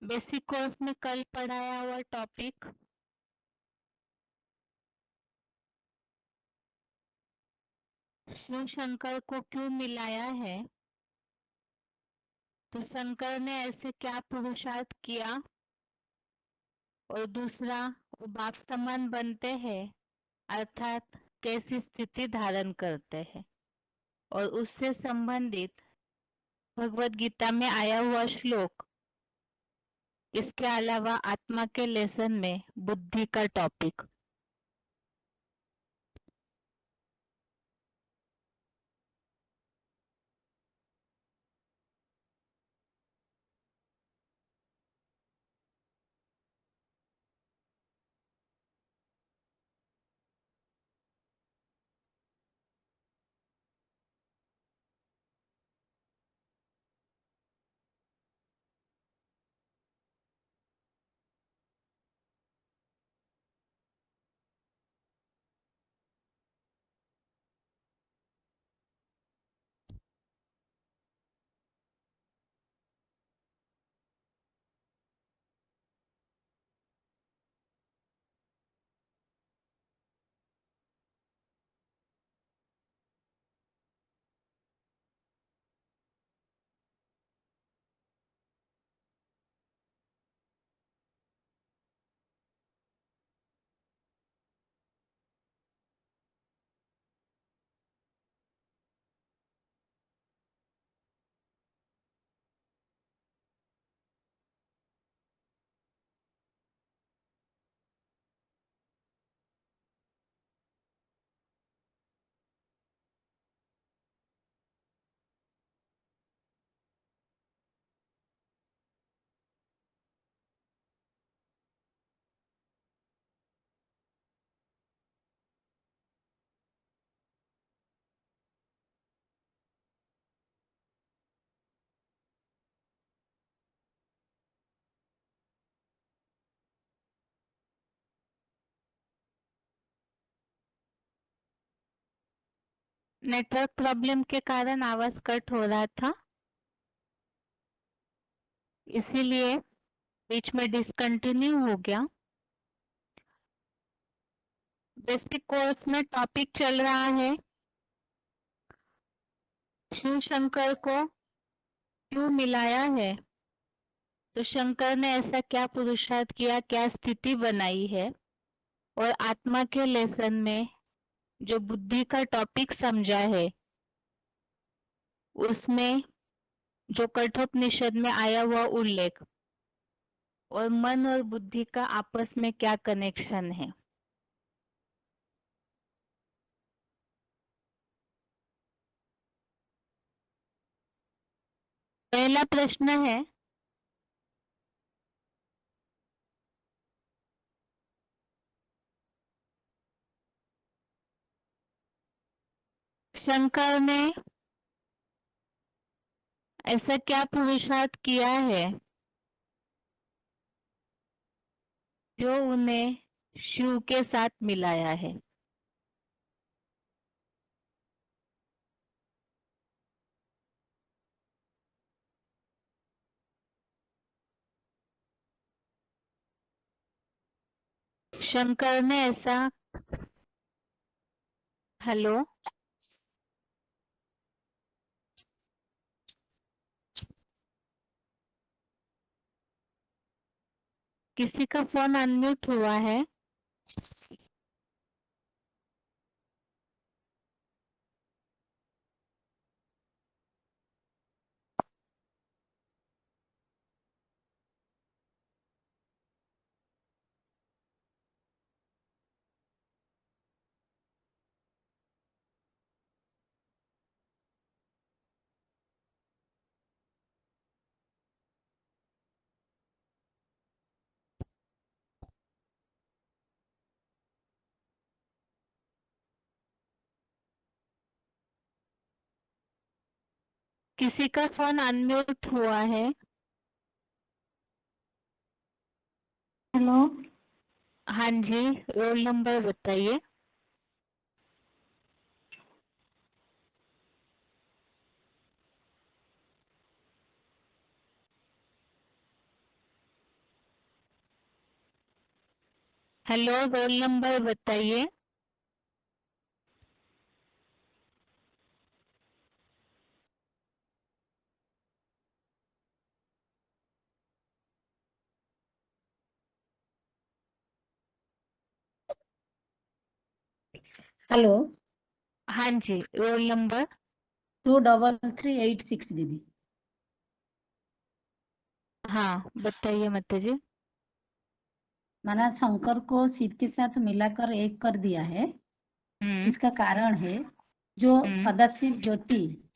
Basic course में कल पढ़ाया हुआ टॉपिक शिव शंकर को क्यों मिलाया है। तो शंकर ने ऐसे क्या पुरुषार्थ किया, और दूसरा वो बाप समान बनते हैं अर्थात कैसी स्थिति धारण करते हैं, और उससे संबंधित भगवत गीता में आया हुआ श्लोक। इसके अलावा आत्मा के लेसन में बुद्धि का टॉपिक। नेटवर्क प्रॉब्लम के कारण आवाज कट हो रहा था, इसीलिए बीच में डिसकंटिन्यू हो गया। बेसिक कोर्स में टॉपिक चल रहा है शिव शंकर को क्यों मिलाया है। तो शंकर ने ऐसा क्या पुरुषार्थ किया, क्या स्थिति बनाई है, और आत्मा के लेसन में जो बुद्धि का टॉपिक समझा है उसमें जो कठोपनिषद में आया हुआ उल्लेख, और मन और बुद्धि का आपस में क्या कनेक्शन है। पहला प्रश्न है, शंकर ने ऐसा क्या पुरुषार्थ किया है जो उन्हें शिव के साथ मिलाया है। शंकर ने ऐसा, हेलो, किसी का फोन अनम्यूट हुआ है। किसी का फोन अनम्यूट हुआ है। हेलो। हाँ जी, रोल नंबर बताइए। हेलो, रोल नंबर बताइए। हेलो। हाँ जी, रोल नंबर। 23386 दीदी। हाँ बताइए माता जी। माना शंकर को शिव के साथ मिलाकर एक कर दिया है। इसका कारण है जो सदाशिव ज्योति,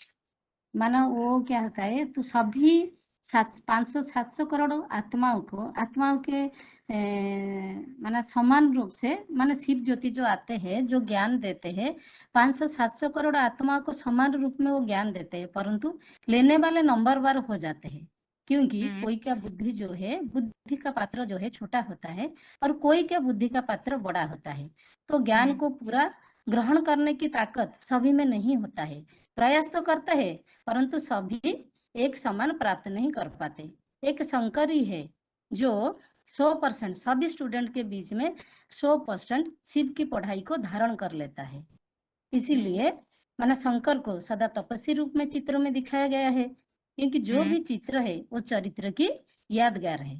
माना वो क्या होता है, तो सभी 500-700 करोड़ आत्माओं के माना समान रूप से, माना शिव ज्योति जो आते हैं, जो ज्ञान देते हैं, 500-700 करोड़ आत्माओं को समान रूप में वो ज्ञान देते हैं, परंतु लेने वाले नंबरवार हो जाते हैं, क्योंकि कोई का बुद्धि जो है, बुद्धि का पात्र जो है छोटा होता है और कोई का बुद्धि का पात्र बड़ा होता है। तो ज्ञान को पूरा ग्रहण करने की ताकत सभी में नहीं होता है। प्रयास तो करते हैं, परंतु सभी एक समान प्राप्त नहीं कर पाते। एक शंकर ही है जो 100% सभी स्टूडेंट के बीच में 100% शिव की पढ़ाई को धारण कर लेता है। इसीलिए माना शंकर को सदा तपस्वी रूप में चित्रों में दिखाया गया है, क्योंकि जो भी चित्र है वो चरित्र की यादगार है।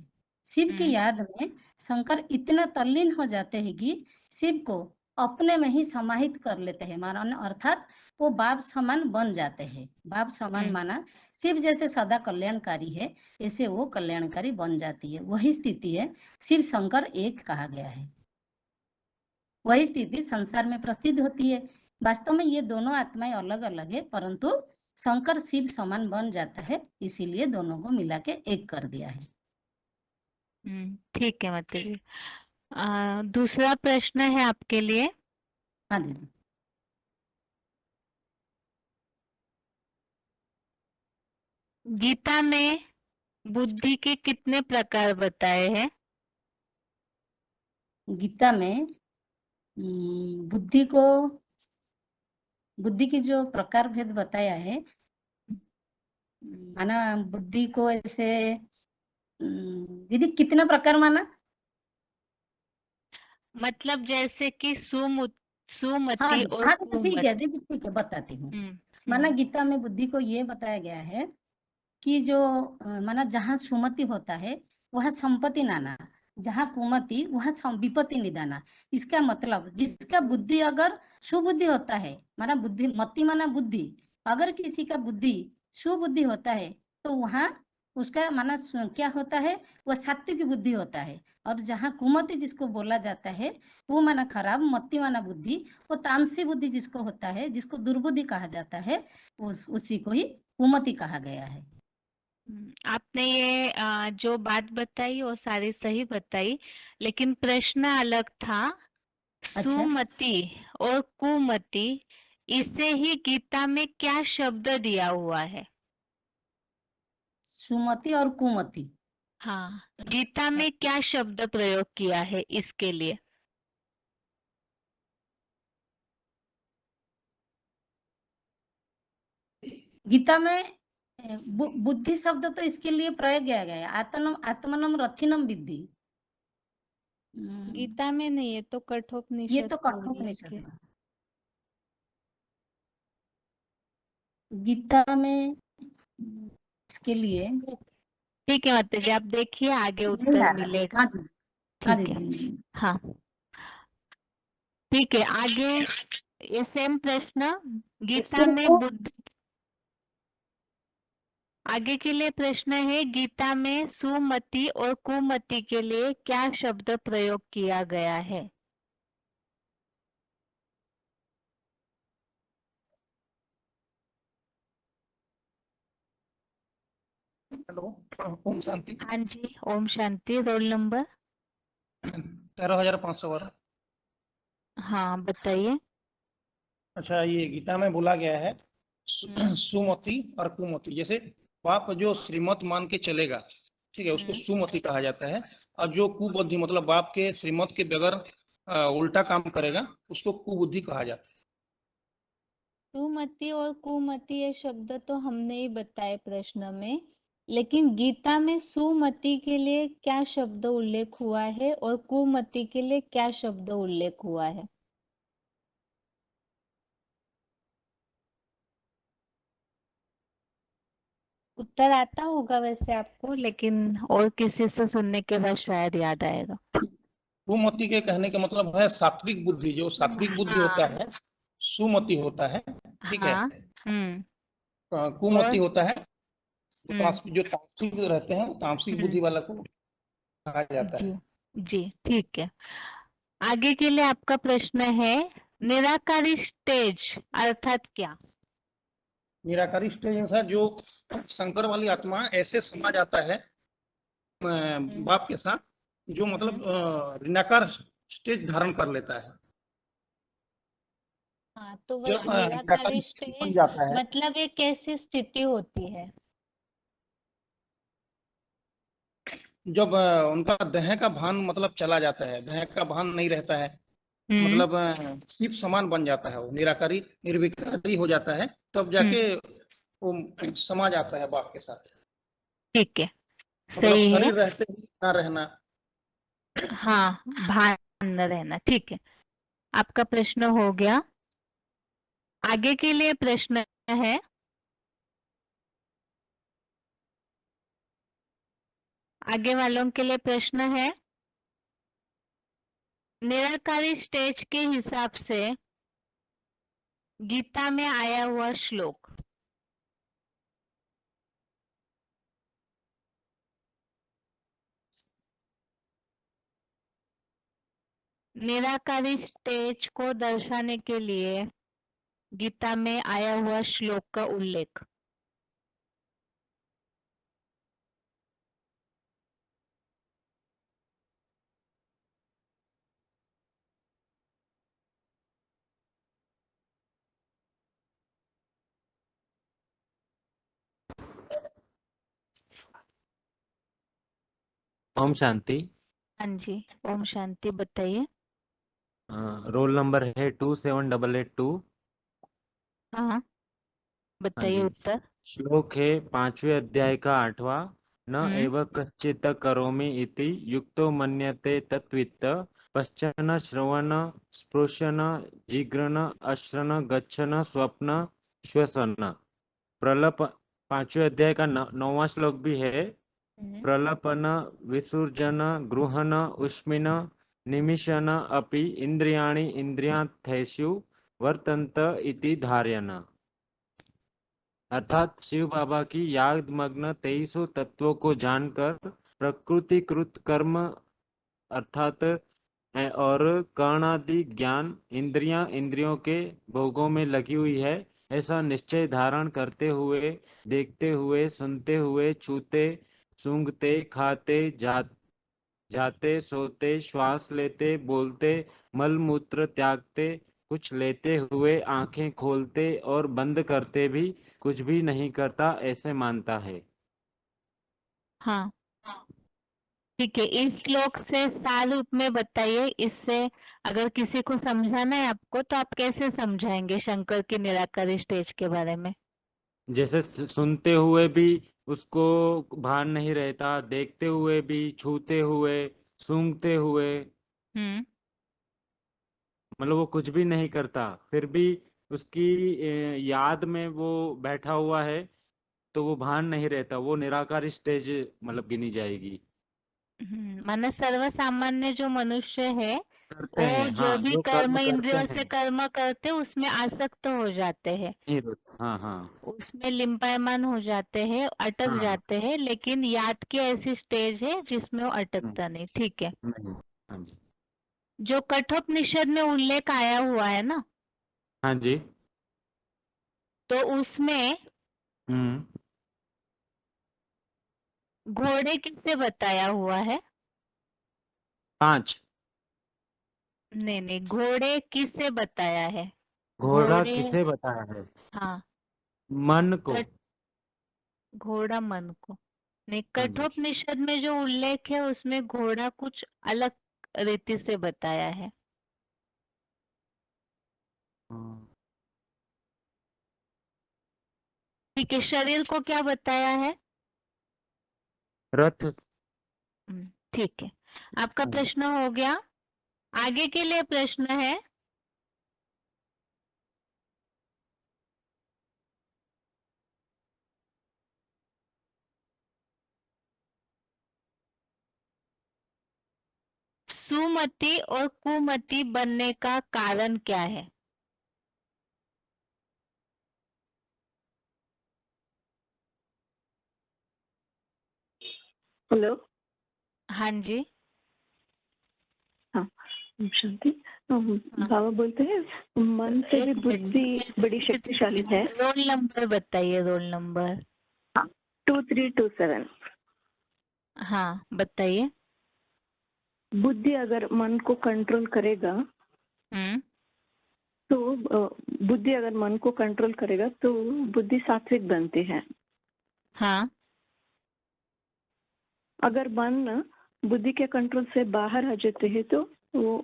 शिव की याद में शंकर इतना तल्लीन हो जाते हैं कि शिव को अपने में ही समाहित कर लेते हैं, माना अर्थात वो बाप समान बन जाते हैं। बाप समान माना शिव जैसे सदा कल्याणकारी है, ऐसे वो कल्याणकारी बन जाती है। वही स्थिति है, शिव शंकर एक कहा गया है। वही स्थिति संसार में प्रसिद्ध होती है। वास्तव में ये दोनों आत्माएं अलग अलग है, परंतु शंकर शिव समान बन जाता है, इसीलिए दोनों को मिला के एक कर दिया है। ठीक है माता जी। दूसरा प्रश्न है आपके लिए। हाँ दीदी। गीता में बुद्धि के कितने प्रकार बताए हैं? गीता में बुद्धि की जो प्रकार भेद बताया है, माना बुद्धि को ऐसे दीदी कितना प्रकार माना? मतलब जैसे कि सुमति हाँ और हाँ दीदी, ठीक है कुमति। दीदी, ठीक है, बताती हूँ। माना हम्म गीता में बुद्धि को ये बताया गया है कि जो माना जहाँ सुमति होता है वह संपत्ति नाना, जहाँ कुमति वह विपत्ति निदाना। इसका मतलब जिसका बुद्धि अगर सुबुद्धि होता है, माना बुद्धि मति माना बुद्धि, अगर किसी का बुद्धि सुबुद्धि होता है तो वहाँ उसका माना क्या होता है, वह सात्विक बुद्धि होता है। और जहाँ कुमति जिसको बोला जाता है वो माना खराब, मति माना बुद्धि, वो तामसी बुद्धि जिसको होता है, जिसको दुर्बुद्धि कहा जाता है, उसी को ही कुमति कहा गया है। आपने ये जो बात बताई वो सारी सही बताई, लेकिन प्रश्न अलग था। अच्छा, सुमति और कुमति, इसे ही गीता में क्या शब्द दिया हुआ है? सुमति और कुमति। हाँ, गीता में क्या शब्द प्रयोग किया है इसके लिए? गीता में बुद्धि शब्द तो इसके लिए प्रयोग किया गया है, आत्मनम रथिनम विद्धि। गीता में नहीं है तो ये कठोपनिषद तो को बोल कठोपनिषद के। है। गीता में इसके लिए ठीक है माता जी, आप देखिए आगे नहीं उत्तर आ रहा। मिलेगा। हाँ दीदी, हाँ ठीक है। दीदी। हाँ ठीक है, आगे ये सेम प्रश्न। गीता में बुद्धि, आगे के लिए प्रश्न है, गीता में सुमति और कुमति के लिए क्या शब्द प्रयोग किया गया है? हेलो, ओम शांति। हाँ जी, ओम शांति। Roll number. 13,512। हाँ बताइए। अच्छा, ये गीता में बोला गया है सुमति और कुमति। जैसे बाप जो श्रीमत मान के चलेगा, ठीक है, उसको सुमति कहा जाता है। और जो कुबुद्धि मतलब बाप के श्रीमत के बगैर उल्टा काम करेगा, उसको कुबुद्धि कहा जाता है। सुमति और कुमति ये शब्द तो हमने ही बताए प्रश्न में। लेकिन गीता में सुमति के लिए क्या शब्द उल्लेख हुआ है और कुमति के लिए क्या शब्द उल्लेख हुआ है? उत्तर आता होगा वैसे आपको, लेकिन और किसी से सुनने के बाद शायद याद आएगा। सुमति के कहने का मतलब है सात्विक बुद्धि। जो सात्विक बुद्धि होता हाँ है सुमति होता है, ठीक है। हाँ। हम्म। कुमति और होता है हम्म जो तामसिक रहते हैं, तामसिक हम्म। बुद्धि वाला को कहा जाता जी है। जी, ठीक है। आगे के लिए आपका प्रश्न है, निराकारी स्टेज अर्थात क्या? निराकारी स्टेज अनुसार जो शंकर वाली आत्मा ऐसे समा जाता है हम्म बाप के साथ, जो मतलब हम्म। निराकार स्टेज धारण कर लेता है। हाँ, तो वही जब निराकारी निराकारी स्टेज बन स्टेज जाता है, मतलब एक कैसी स्थिति होती है? जब उनका देह का भान मतलब चला जाता है, देह का भान नहीं रहता है, हम्म मतलब शिव समान बन जाता है, वो निराकारी निर्विकारी हो जाता है, तब हम्म। जाके वो समा जाता है बाप के साथ। ठीक है, मतलब सही है। शरीर रहते ही ना रहना। हाँ, भान न रहना, ठीक है। आपका प्रश्न हो गया। आगे के लिए प्रश्न है, आगे वालों के लिए प्रश्न है, निराकारी स्टेज के हिसाब से गीता में आया हुआ श्लोक। निराकारी स्टेज को दर्शाने के लिए गीता में आया हुआ श्लोक का उल्लेख। ओम शांति। हाँ जी, ओम शांति, बताइए। रोल नंबर है 27882। हाँ, हाँ बताइए जी। उत्तर। श्लोक है 5वें अध्याय का 8वां। न हम्म एव कश्चित् करोमि इति युक्तो मन्यते तत्वित् पश्चन श्रवण स्पृशन जिघ्रन अश्रन गच्छन स्वप्न श्वसन। प्रलप 5वें अध्याय का 9वां श्लोक भी है। हम्म। प्रलपन विसर्जन गृहण उष्मिन निमिषन अपि इंद्रियाणि इंद्रियार्थेषु वर्तन्त इति धारयन्। अर्थात शिव बाबा की याद मग्न 23 तत्वों को जानकर प्रकृतिकृत कर्म अर्थात और कर्णादि ज्ञान इंद्रियां इंद्रियों के भोगों में लगी हुई है, ऐसा निश्चय धारण करते हुए, देखते हुए, सुनते हुए, छूते, सूंघते, खाते, जाते, सोते, श्वास लेते, बोलते, मल मूत्र त्यागते, कुछ लेते हुए, आंखें खोलते और बंद करते भी कुछ भी नहीं करता, ऐसे मानता है। हाँ, ठीक है। इस श्लोक से सार रूप में बताइए। इससे अगर किसी को समझाना है आपको, तो आप कैसे समझाएंगे शंकर की निराकारी स्टेज के बारे में? जैसे सुनते हुए भी उसको भान नहीं रहता, देखते हुए भी, छूते हुए, सूंघते हुए, हम्म। मतलब वो कुछ भी नहीं करता, फिर भी उसकी याद में वो बैठा हुआ है, तो वो भान नहीं रहता, वो निराकार स्टेज मतलब गिनी जाएगी। माने सर्व सामान्य जो मनुष्य है, करते वो हैं, जो हाँ, भी जो कर्म कर्म करते इंद्रियों हैं। से कर्म करते, उसमें आसक्त हो जाते हैं, हाँ हाँ उसमें लिम्पायमान हो जाते हैं, अटक हाँ। जाते हैं। लेकिन याद की ऐसी स्टेज है जिसमें वो हम्म, अटकता नहीं, ठीक है। नहीं। हाँ जी। जो कठोपनिषद में उल्लेख आया हुआ है ना, हाँ जी। तो उसमें हम्म। घोड़े किससे बताया हुआ है? 5। नहीं नहीं, घोड़े किससे बताया है? घोड़ा घोड़े, किसे बताया है? हाँ, मन को। कट घोड़ा मन को नहीं, हाँ जी। कठोपनिषद में जो उल्लेख है उसमें घोड़ा कुछ अलग रीति से बताया है। हाँ। ठीक है, शरीर को क्या बताया है? रथ। ठीक है, आपका प्रश्न हो गया। आगे के लिए प्रश्न है, सुमति और कुमति बनने का कारण क्या है? हेलो। हाँ जी। हाँ, शांति। बाबा बोलते हैं मन से भी बुद्धि बड़ी शक्तिशाली है। रोल नंबर बताइए, रोल नंबर। 2327। हाँ बताइए। बुद्धि अगर मन को कंट्रोल करेगा तो बुद्धि अगर मन को कंट्रोल करेगा तो बुद्धि सात्विक बनती है। हाँ। अगर मन बुद्धि के कंट्रोल से बाहर आ जाते हैं तो वो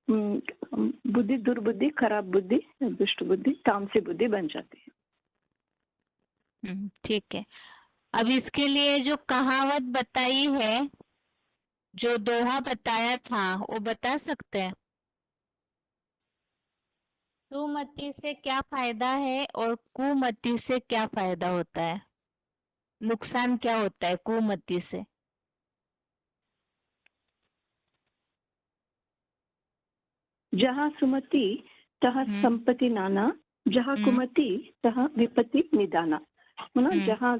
बुद्धि दुर्बुद्धि, खराब बुद्धि, दुष्ट बुद्धि, तामसी बुद्धि बन जाती है। ठीक है, अब इसके लिए जो कहावत बताई है, जो दोहा बताया था, वो बता सकते हैं? सुमति से क्या फायदा है और कुमति से क्या फायदा होता है? नुकसान क्या होता है कुमति से? जहाँ सुमति तहाँ संपत्ति नाना, जहाँ कुमति तहाँ विपत्ति निदाना। है ना? जहाँ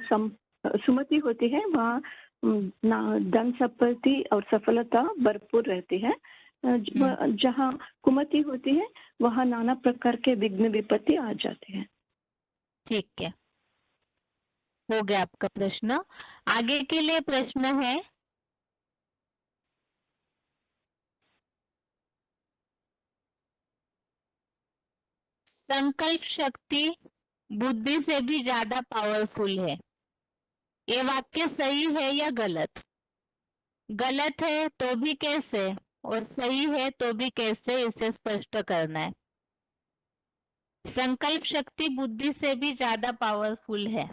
सुमति होती है वहाँ धन संपत्ति और सफलता भरपूर रहती है। जहाँ कुमति होती है वहाँ नाना प्रकार के विघ्न विपत्ति आ जाते हैं। ठीक है, हो गया आपका प्रश्न। आगे के लिए प्रश्न है, संकल्प शक्ति बुद्धि से भी ज्यादा पावरफुल है। ये वाक्य सही है या गलत? गलत है तो भी कैसे, और सही है तो भी कैसे, इसे स्पष्ट करना है। संकल्प शक्ति बुद्धि से भी ज्यादा पावरफुल है।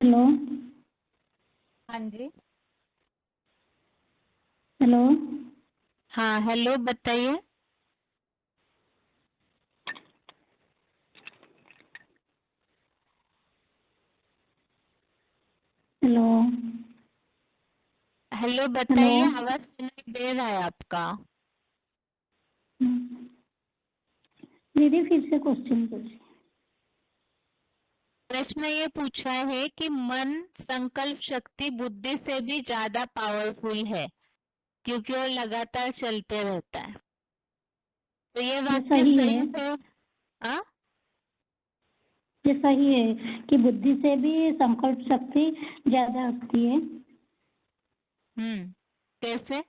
हेलो। हाँ जी। हेलो। हाँ हेलो, बताइए। हेलो। हेलो बताइए, आवाज सुनाई दे रहा है आपका। दीदी फिर से क्वेश्चन पूछिए। प्रश्न ये पूछा है कि मन संकल्प शक्ति बुद्धि से भी ज्यादा पावरफुल है क्योंकि वो लगातार चलते रहता है। तो ये वाक्य सही है? हाँ, ये सही है कि बुद्धि से भी संकल्प शक्ति ज्यादा होती है। कैसे?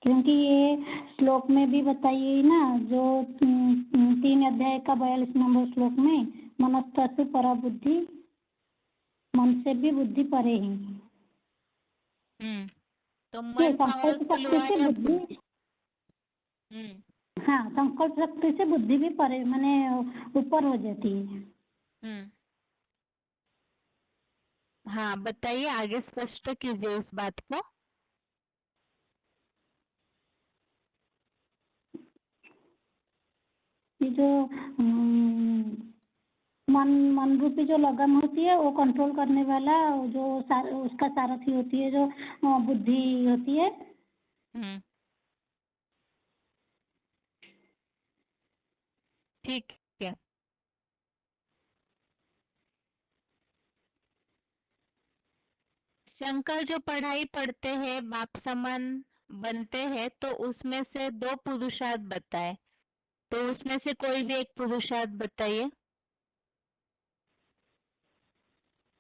क्योंकि ये श्लोक में भी बताइए ना, जो 3 अध्याय का 42 नंबर श्लोक में, मनस्तु परा बुद्धि, मन से भी बुद्धि परे ही। तो मन संकल्प शक्ति से बुद्धि, हाँ संकल्प शक्ति से बुद्धि भी परे माने ऊपर हो जाती है। हाँ बताइए, आगे स्पष्ट कीजिए इस बात को। ये जो मन रूपी जो लगन होती है वो कंट्रोल करने वाला जो उसका सारथी होती है, जो बुद्धि होती है। ठीक है, शंकर जो पढ़ाई पढ़ते हैं, बाप समान बनते हैं, तो उसमें से 2 पुरुषार्थ बताए, तो उसमें से कोई भी एक पुरुषार्थ बताइए।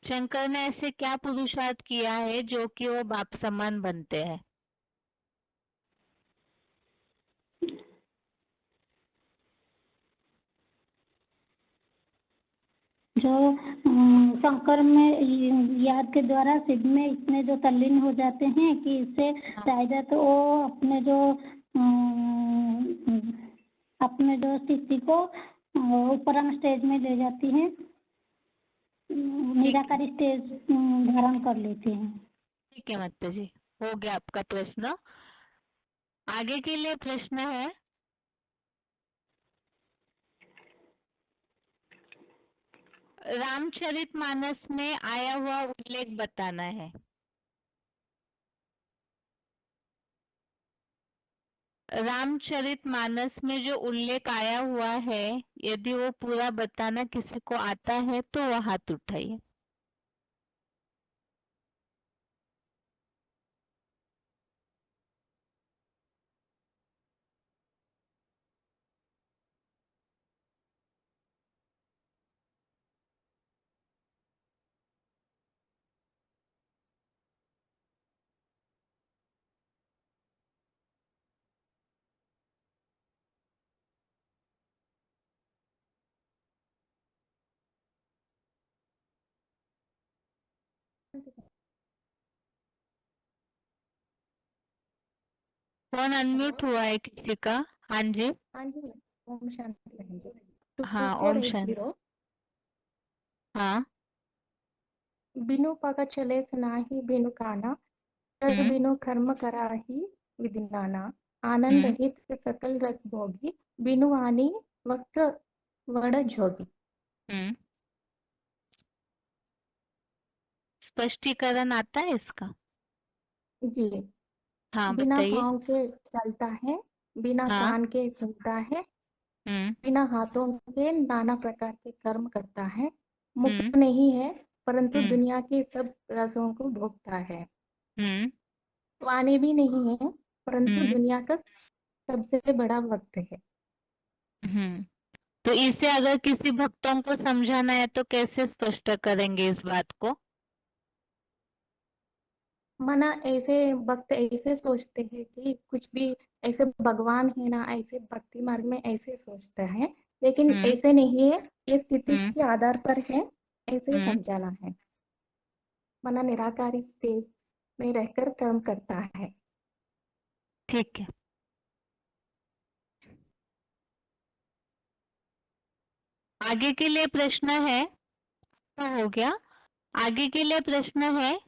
शंकर ने ऐसे क्या पुरुषार्थ किया है जो कि वो बाप समान बनते हैं? जो शंकर में याद के द्वारा सिद्ध में इतने जो तल्लीन हो जाते हैं कि इससे शायद तो वो अपने जो अपने जो स्थिति को ऊपर स्टेज में ले जाती हैं, निराकारी स्टेज धारण कर लेती हैं। ठीक है माता जी, हो गया आपका प्रश्न। आगे के लिए प्रश्न है, रामचरितमानस में आया हुआ उल्लेख बताना है। रामचरितमानस में जो उल्लेख आया हुआ है, यदि वो पूरा बताना किसी को आता है तो वह हाथ उठाइए। फोन अनम्यूट हुआ है किसी का? हाँ जी। हाँ जी, ओम शांति बहन जी। हाँ, ओम शांति। 2480 हाँ। बिनु पग चले सुनाही बिनु काना, कर बिनु कर्म कराही विधि नाना, आनंद रहित सकल रस भोगी, बिनु आनी वक्त वड़ जोगी। स्पष्टीकरण आता है इसका? जी। हाँ, बिना बताइए। पाँव के चलता है, बिना हाँ। कान के सुनता है, बिना हाथों के नाना प्रकार के कर्म करता है, मुक्त नहीं है परंतु दुनिया के सब रसों को भोगता है, वाणी भी नहीं है परंतु दुनिया का सबसे बड़ा भक्त है। तो इसे अगर किसी भक्तों को समझाना है तो कैसे स्पष्ट करेंगे इस बात को? मना ऐसे भक्त ऐसे सोचते हैं कि कुछ भी ऐसे भगवान है ना, ऐसे भक्ति मार्ग में ऐसे सोचते हैं, लेकिन ऐसे नहीं है, ये स्थिति के आधार पर है, ऐसे समझाना है। मना निराकारी स्टेज में रहकर कर्म करता है। ठीक है। आगे के लिए प्रश्न है, तो हो गया। आगे के लिए प्रश्न है,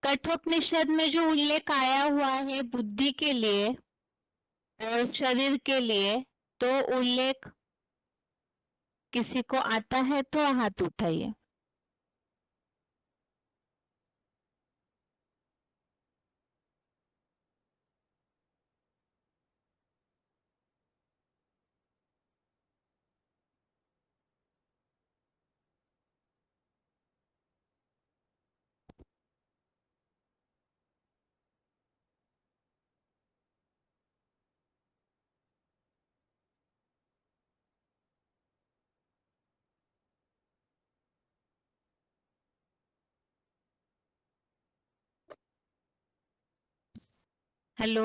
कठोपनिषद में जो उल्लेख आया हुआ है बुद्धि के लिए और शरीर के लिए, तो उल्लेख किसी को आता है तो हाथ उठाइए। हेलो।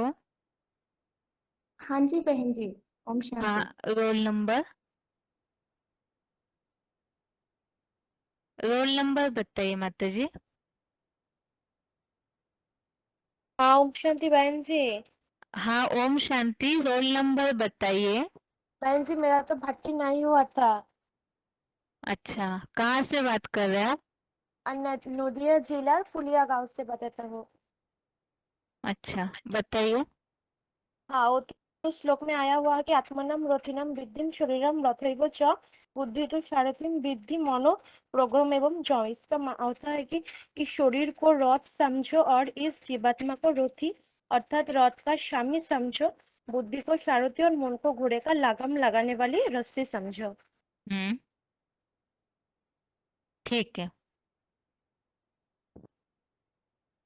हाँ जी बहन जी, ओम शांति। हाँ, रोल नंबर बताइए माता जी। हाँ ओम शांति बहन जी। हाँ, ओम शांति, रोल नंबर बताइए। बहन जी मेरा तो भर्ती नहीं हुआ था। अच्छा, कहाँ से बात कर रहे हैं आप? नदिया जिला फुलिया गांव से बताता हूँ। अच्छा, बताइए। हाँ, वो तो श्लोक में आया हुआ है कि आत्मनम रथिनम विद्धिम शरीरम रथैव च बुद्धि तो सारथिम विद्धि मनो प्रोग्राम एवं ज। इसका होता है कि इस शरीर को रथ समझो और इस जीवात्मा को रथी अर्थात रथ का स्वामी समझो, बुद्धि को सारथी और मन को घोड़े का लगाम लगाने वाली रस्सी समझो। ठीक है।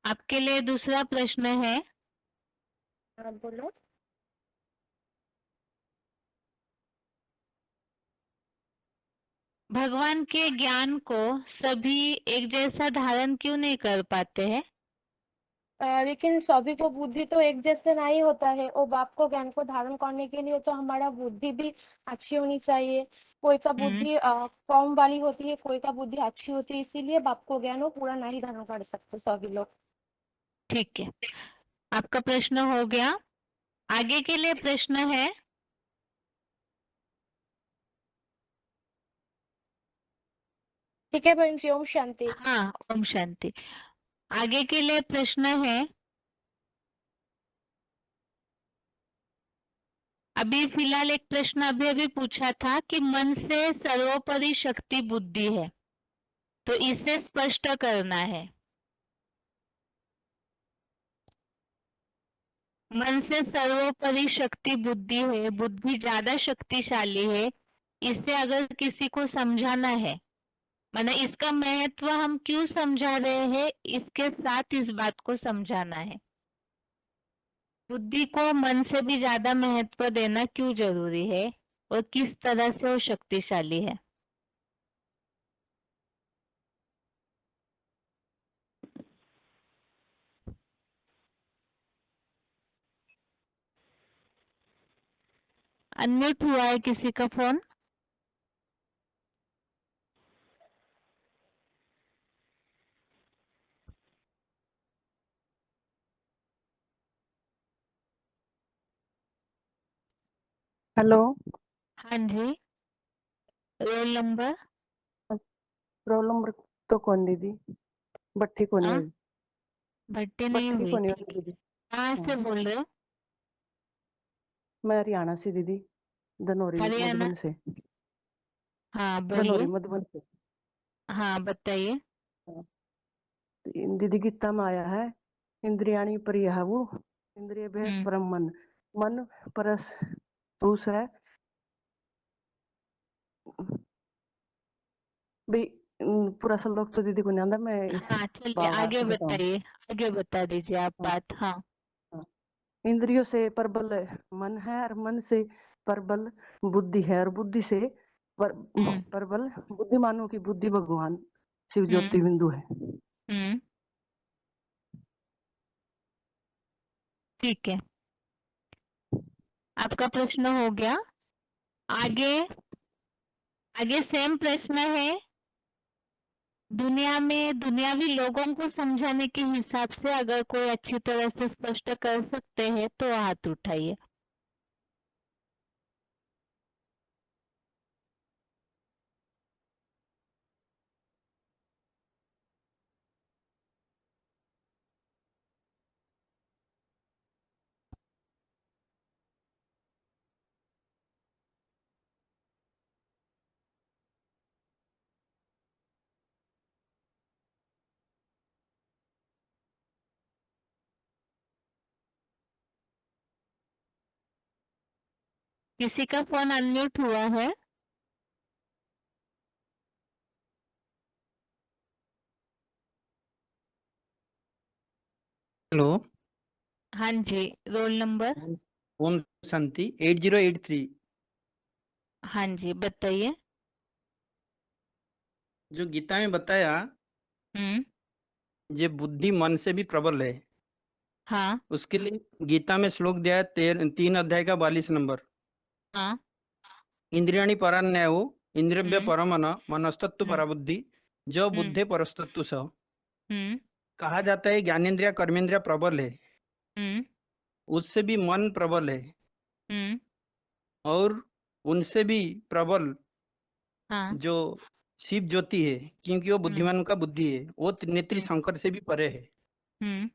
आपके लिए दूसरा प्रश्न है, हाँ बोलो। भगवान के ज्ञान को सभी एक जैसा धारण क्यों नहीं कर पाते हैं? लेकिन सभी को बुद्धि तो एक जैसे नहीं होता है, और बाप को ज्ञान को धारण करने के लिए तो हमारा बुद्धि भी अच्छी होनी चाहिए। कोई का बुद्धि कम वाली होती है, कोई का बुद्धि अच्छी होती है, इसीलिए बाप को ज्ञान वो पूरा नहीं धारण कर सकते सभी लोग। ठीक है, आपका प्रश्न हो गया। आगे के लिए प्रश्न है, ठीक है बहन जी, ओम शांति। हाँ, ओम शांति। आगे के लिए प्रश्न है, अभी फिलहाल एक प्रश्न अभी अभी पूछा था कि मन से सर्वोपरि शक्ति बुद्धि है, तो इसे स्पष्ट करना है। मन से सर्वोपरि शक्ति बुद्धि है, बुद्धि ज्यादा शक्तिशाली है, इसे अगर किसी को समझाना है, माने इसका महत्व हम क्यों समझा रहे हैं, इसके साथ इस बात को समझाना है। बुद्धि को मन से भी ज्यादा महत्व देना क्यों जरूरी है और किस तरह से वो शक्तिशाली है। अनम्यूट हुआ है किसी का फोन? हेलो। हाँ जी, रोल नंबर? रोल नंबर तो कौन दीदी, बट्टी को नहीं हाँ, हुई, भट्टी नहीं बट्टी हुई, को नहीं ठीक हुई है। दीदी। कहाँ से हाँ, बोल रहे हो? मैं हरियाणा से दीदी, धनौरी हरियाणा? मधुबन से। हाँ धनौरी बोलिए। मधुबन से। हाँ बताइए। हाँ, तो दीदी गीता में आया है, इंद्रियाणी परियाहु इंद्रिय भय हम्म, परम मन, मन परस पुरुष है भाई। पूरा श्लोक तो दीदी को नहीं आंदा, मैं हाँ चलिए भावार्थ आगे बताऊं। बताइए, आगे बता दीजिए आप हाँ, बात। हाँ। हाँ। इंद्रियों से प्रबल मन है और मन से प्रबल बुद्धि है, और बुद्धि से हम्म, प्रबल बुद्धिमानों की बुद्धि भगवान शिव हम्म, ज्योति बिंदु है। हम्म, ठीक है, आपका प्रश्न हो गया। आगे, आगे सेम प्रश्न है, दुनिया में दुनियावी लोगों को समझाने के हिसाब से अगर कोई अच्छी तरह से स्पष्ट कर सकते हैं तो हाथ उठाइए। किसी का फोन अनम्यूट हुआ है? हेलो। हाँ जी, रोल नंबर? ओम शांति 8083। हाँ जी बताइए। जो गीता में बताया, हम्म, ये बुद्धि मन से भी प्रबल है, हाँ, उसके लिए गीता में श्लोक दिया है 3 अध्याय का 42 नंबर। हाँ, इंद्रियाणि परान्यायो इंद्रियभ्य हम्म, परमन मनस्तत्व हम्म, पराबुद्धि जो हम्म, बुद्धे परस्तत्व स। हम्म, कहा जाता है ज्ञानेन्द्रिय कर्मेंद्रिय प्रबल है, हम्म, उससे भी मन प्रबल है, हम्म, और उनसे भी प्रबल हाँ, जो शिव ज्योति है, क्योंकि वो हम्म, बुद्धिमान का बुद्धि है, वो त्रिनेत्री हम्म, शंकर से भी परे है। हम्म,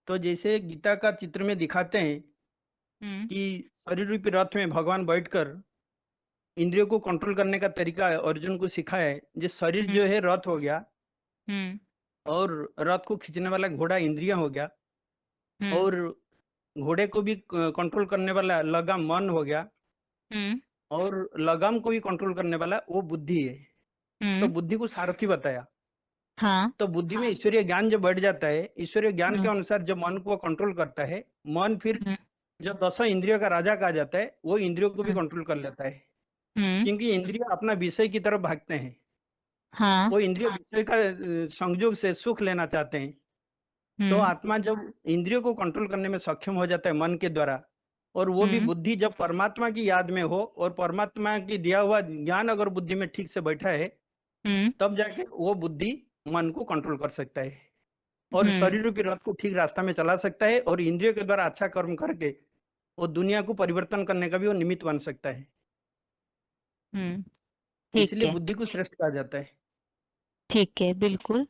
तो जैसे गीता का चित्र में दिखाते हैं हम्म, कि शरीर रूपी रथ में भगवान बैठकर इंद्रियों को कंट्रोल करने का तरीका अर्जुन को सिखाया है। जो शरीर हम्म, जो है रथ हो गया, हम्म, और रथ को खींचने वाला घोड़ा इंद्रियां हो गया, हम्म, और घोड़े को भी कंट्रोल करने वाला लगाम मन हो गया, हम्म, और लगाम को भी कंट्रोल करने वाला वो बुद्धि है। तो हम्म, बुद्धि को सारथी बताया। हाँ, तो बुद्धि में ईश्वरीय ज्ञान जब बढ़ जाता है, ईश्वरीय ज्ञान के हम्म, अनुसार जब मन को कंट्रोल करता है, मन फिर हम्म, जब 10 इंद्रियों का राजा कहा जाता है, वो इंद्रियों को भी हम्म, कंट्रोल कर लेता है, हम्म, क्योंकि इंद्रिय अपना विषय की तरफ भागते हैं। हाँ, वो इंद्रिय विषय का संयोग से सुख लेना चाहते हैं। तो हम्म, आत्मा जब इंद्रियों को कंट्रोल करने में सक्षम हो जाता है मन के द्वारा, और वो भी हम्म, बुद्धि जब परमात्मा की याद में हो, और परमात्मा की दिया हुआ ज्ञान अगर बुद्धि में ठीक से बैठा है, हम्म, तब जाके वो बुद्धि मन को कंट्रोल कर सकता है, और हम्म, शरीर रूपी रथ को ठीक रास्ता में चला सकता है, और इंद्रियों के द्वारा अच्छा कर्म करके वो दुनिया को परिवर्तन करने का भी वो निमित्त बन सकता है। ठीक इसलिए है। बुद्धि को श्रेष्ठ कहा जाता है। ठीक है, बिल्कुल।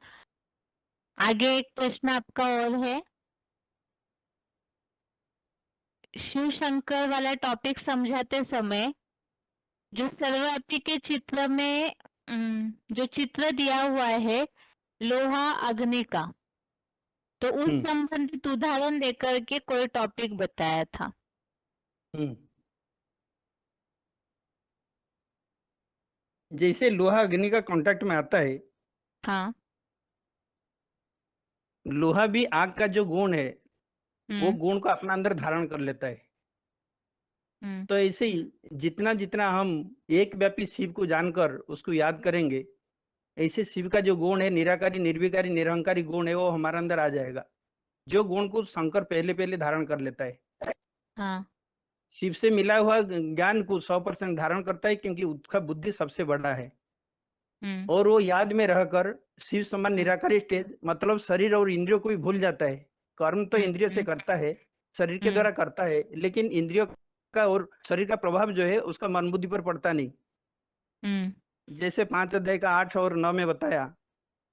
आगे एक प्रश्न आपका और है। शिव शंकर वाला टॉपिक समझाते समय जो सर्वव्यापी के चित्र में जो चित्र दिया हुआ है लोहा अग्नि का, तो उस संबंधित उदाहरण देकर के कोई टॉपिक बताया था। जैसे लोहा अग्नि का कांटेक्ट में आता है, हाँ, लोहा भी आग का जो गुण है वो गुण को अपना अंदर धारण कर लेता है। तो ऐसे ही जितना जितना हम एक व्यापी शिव को जानकर उसको याद करेंगे, ऐसे शिव का जो गुण है निराकारी निर्विकारी निरहंकारी गुण है वो हमारे अंदर आ जाएगा, जो गुण को शंकर पहले पहले धारण कर लेता है। हाँ, शिव से मिला हुआ ज्ञान को 100% धारण करता है, क्योंकि उसका बुद्धि सबसे बड़ा है। और वो याद में रहकर शिव समान निराकारी स्टेज, मतलब शरीर और इंद्रियों को भी भूल जाता है। कर्म तो इंद्रिय से करता है, शरीर के द्वारा करता है, लेकिन इंद्रियों का और शरीर का प्रभाव जो है उसका मन बुद्धि पर पड़ता नहीं। जैसे 5 अध्याय का 8 और 9 में बताया,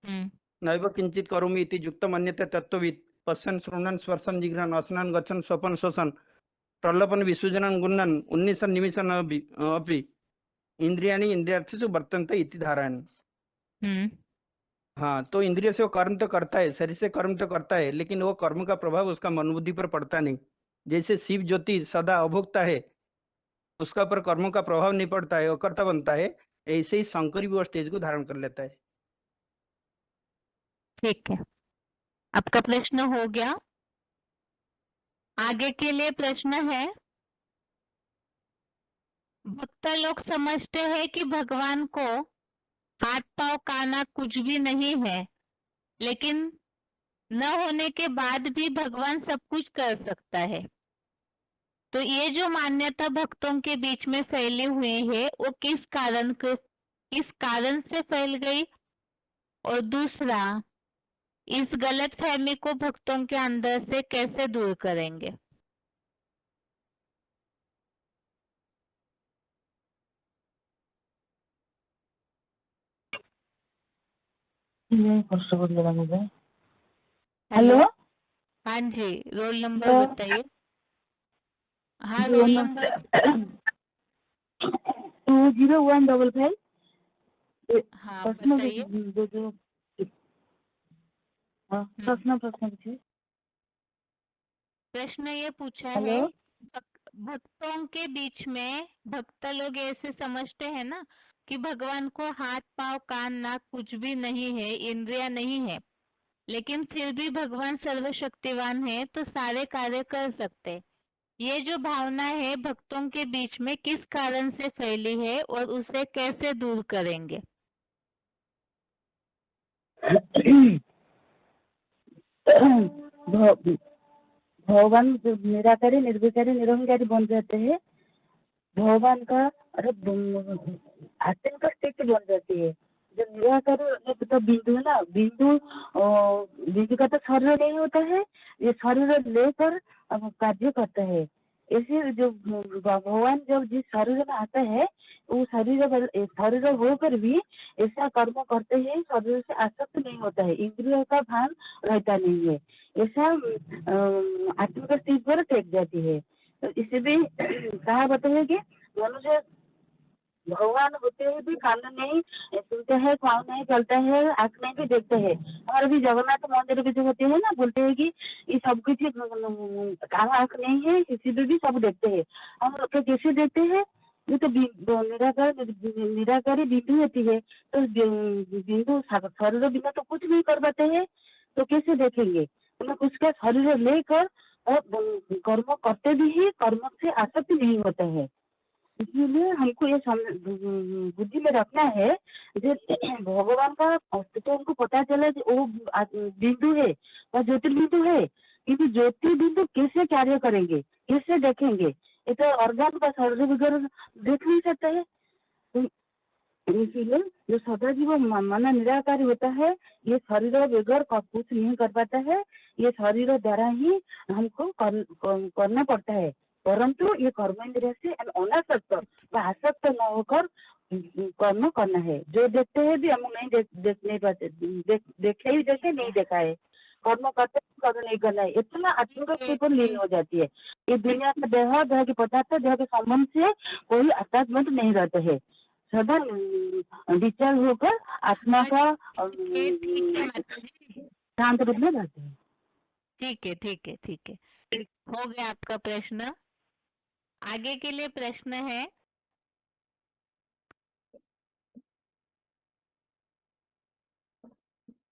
नैव किंचित करोमि इति युक्तम अन्यथा तत्त्ववित् पश्यन् शृण्वन् स्पर्शन् जिघ्रान् असनन् गच्छन् स्वपन् श्वसन् प्रलपन विसर्जनन गुणन 19 निमिषन अपि इंद्रियाणि इंद्रियार्थेषु वर्तन्ते इति धारयामि। हाँ, तो इंद्रिय से वो कर्म तो करता है, शरीर से कर्म तो करता है, लेकिन वो कर्म का प्रभाव उसका मन बुद्धि पर पड़ता नहीं। जैसे शिव ज्योति सदा अभोक्ता है, उसका पर कर्मों का प्रभाव नहीं पड़ता है, वो कर्ता बनता है। ऐसे ही शंकर भी वो स्टेज को धारण कर लेता है। ठीक है, आपका प्रश्न हो गया। आगे के लिए प्रश्न है, भक्त लोग समझते हैं कि भगवान को हाथ पांव काना कुछ भी नहीं है, लेकिन न होने के बाद भी भगवान सब कुछ कर सकता है। तो ये जो मान्यता भक्तों के बीच में फैली हुई है वो किस कारण से फैल गई, और दूसरा इस गलत फहमी को भक्तों के अंदर से कैसे दूर करेंगे। हेलो, हाँ जी, रोल नंबर बताइए। हाँ, रोल नंबर 20155। हाँ, बताइए। प्रश्न पूछिए। प्रश्न ये पूछा है, भक्तों के बीच में भक्त लोग ऐसे समझते हैं ना कि भगवान को हाथ पांव कान नाक कुछ भी नहीं है, इंद्रिया नहीं है, लेकिन फिर भी भगवान सर्वशक्तिवान है तो सारे कार्य कर सकते। ये जो भावना है भक्तों के बीच में किस कारण से फैली है और उसे कैसे दूर करेंगे। भगवान जो निराकारी निर्विकारी निरहंकारी बन जाते हैं, भगवान का आत्मा का स्थिति बन जाती है। जो निराकारी तो बिंदु है ना, बिंदु का तो शरीर नहीं होता है, ये शरीर लेकर कार्य करता है। ऐसे जो भगवान जब जिस शरीर में आता है वो शरीर होकर भी ऐसा कर्म करते हैं, शरीर से आसक्त नहीं होता है, इंद्रियों का भान रहता नहीं है, ऐसा आत्मा का स्थिति पर टेक जाती है। तो इसे भी कहा बताइए कि मनुष्य भगवान होते हुए भी कान नहीं सुनते हैं, पाँव नहीं चलता है, आँख नहीं भी देखते हैं। हमारे भी जगन्नाथ मंदिर भी जो होते हैं ना, बोलते हैं कि ये सब कुछ कान आँख नहीं है, किसी भी सब देखते हैं। हम लोग कैसे देखते हैं, ये तो निराकारी बिंदु होती है, तो बिंदु शरीर बिना तो कुछ नहीं कर पाते हैं, तो कैसे देखेंगे। मतलब उसका शरीर लेकर और कर्म करते भी ही कर्म से आसक्त नहीं होता है। इसलिए हमको ये बुद्धि में रखना है, जो भगवान का अस्तित्व हमको पता चले कि वो बिंदु है और ज्योतिर्बिंदु है, किंतु ज्योतिर्बिंदु कैसे कार्य करेंगे, कैसे देखेंगे, ये तो ऑर्गन का शरीर वगैरह देख नहीं सकता है। इसीलिए जो सदाजीव मन निराकारी होता है, ये शरीर बगैर कुछ नहीं कर पाता है, ये शरीर द्वारा ही हमको करना पड़ता है। परंतु ये कर्मेंद्रिय से अनासक्त व आसक्त न होकर कर्म करना है। जो देखते हैं भी हम नहीं देख नहीं पाते, देखे ही देखे नहीं देखा है, कर्म करते कर्म नहीं करना है, इतना आत्मक के ऊपर लीन हो जाती है। ये दुनिया का देह के पदार्थ देह के संबंध से कोई अटैचमेंट नहीं रहते है, सदा विचल होकर आत्मा का शांत रूप में रहते हैं। ठीक है ठीक है ठीक है, हो गया आपका प्रश्न। आगे के लिए प्रश्न है,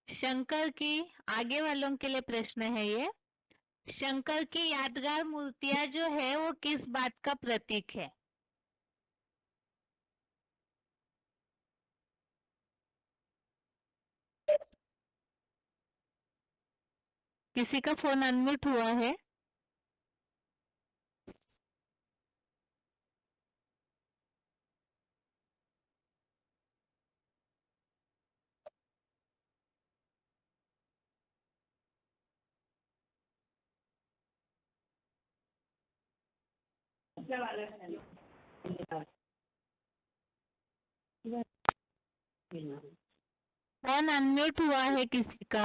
शंकर की, आगे वालों के लिए प्रश्न है ये, शंकर की यादगार मूर्तियां जो है वो किस बात का प्रतीक है? किसी का फोन अनम्यूट हुआ है? फोन अनम्यूट हुआ है किसी का?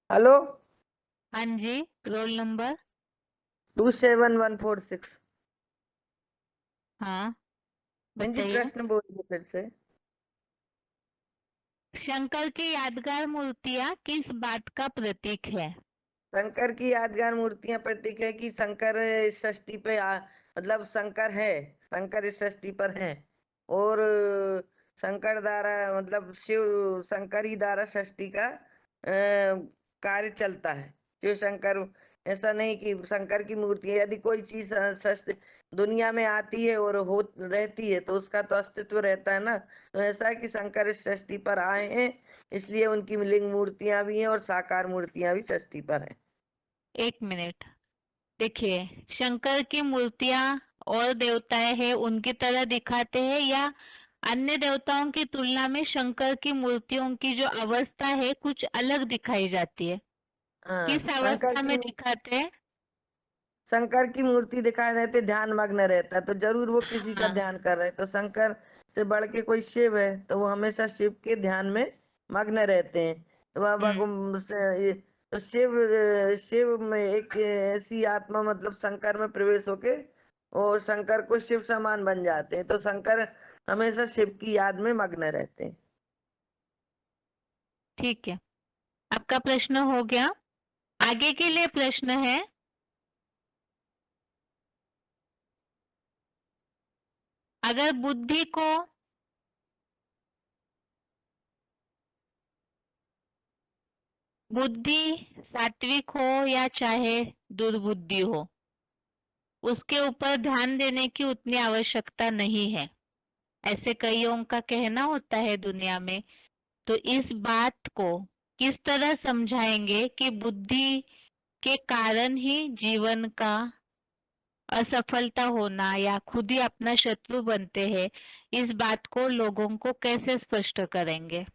हेलो, हाँ जी, रोल नंबर 27146। हाँ जी बताइए। प्रश्न बोलिए फिर से। शंकर की यादगार मूर्तियां किस बात का प्रतीक है? शंकर की यादगार मूर्तियां प्रतीक है कि शंकर इस सृष्टि पे मतलब शंकर है, शंकर इस सृष्टि पर है, और शंकर द्वारा मतलब शिव शंकर ही द्वारा सृष्टि का कार्य चलता है। शिव शंकर, ऐसा नहीं कि शंकर की मूर्ति है, यदि कोई चीज सृष्टि दुनिया में आती है और हो रहती है तो उसका तो अस्तित्व रहता है ना। तो ऐसा है कि शंकर इस सृष्टि पर आए हैं, इसलिए उनकी लिंग मूर्तियां भी हैं और साकार मूर्तियां भी सृष्टि पर हैं। एक मिनट, देखिए, शंकर की मूर्तियां और देवताएं हैं उनकी तरह दिखाते हैं, या अन्य देवताओं की तुलना में शंकर की मूर्तियों की जो अवस्था है कुछ अलग दिखाई जाती है? किस अवस्था में दिखाते हैं? शंकर की मूर्ति दिखाए रहते ध्यान मग्न रहता है, तो जरूर वो किसी का हाँ। ध्यान कर रहे हैं। तो शंकर से बढ़ के कोई शिव है तो वो हमेशा शिव के ध्यान में मग्न रहते हैं। तो वह तो शिव में एक ऐसी आत्मा मतलब शंकर में प्रवेश होके और शंकर को शिव समान बन जाते हैं। तो शंकर हमेशा शिव की याद में मग्न रहते हैं। ठीक है, आपका प्रश्न हो गया। आगे के लिए प्रश्न है, अगर बुद्धि को बुद्धि सात्विक हो या चाहे दुर्बुद्धि हो, उसके ऊपर ध्यान देने की उतनी आवश्यकता नहीं है, ऐसे कईयों का कहना होता है दुनिया में। तो इस बात को किस तरह समझाएंगे कि बुद्धि के कारण ही जीवन का असफलता होना या खुद ही अपना शत्रु बनते हैं, इस बात को लोगों को कैसे स्पष्ट करेंगे?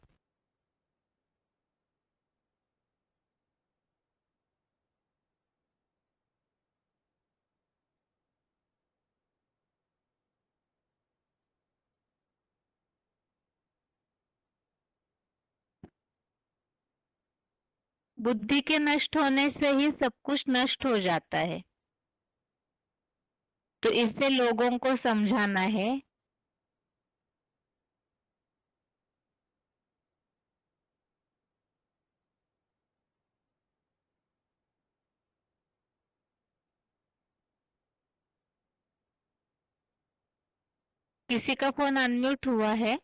बुद्धि के नष्ट होने से ही सब कुछ नष्ट हो जाता है, तो इससे लोगों को समझाना है। किसी का फोन अनम्यूट हुआ है?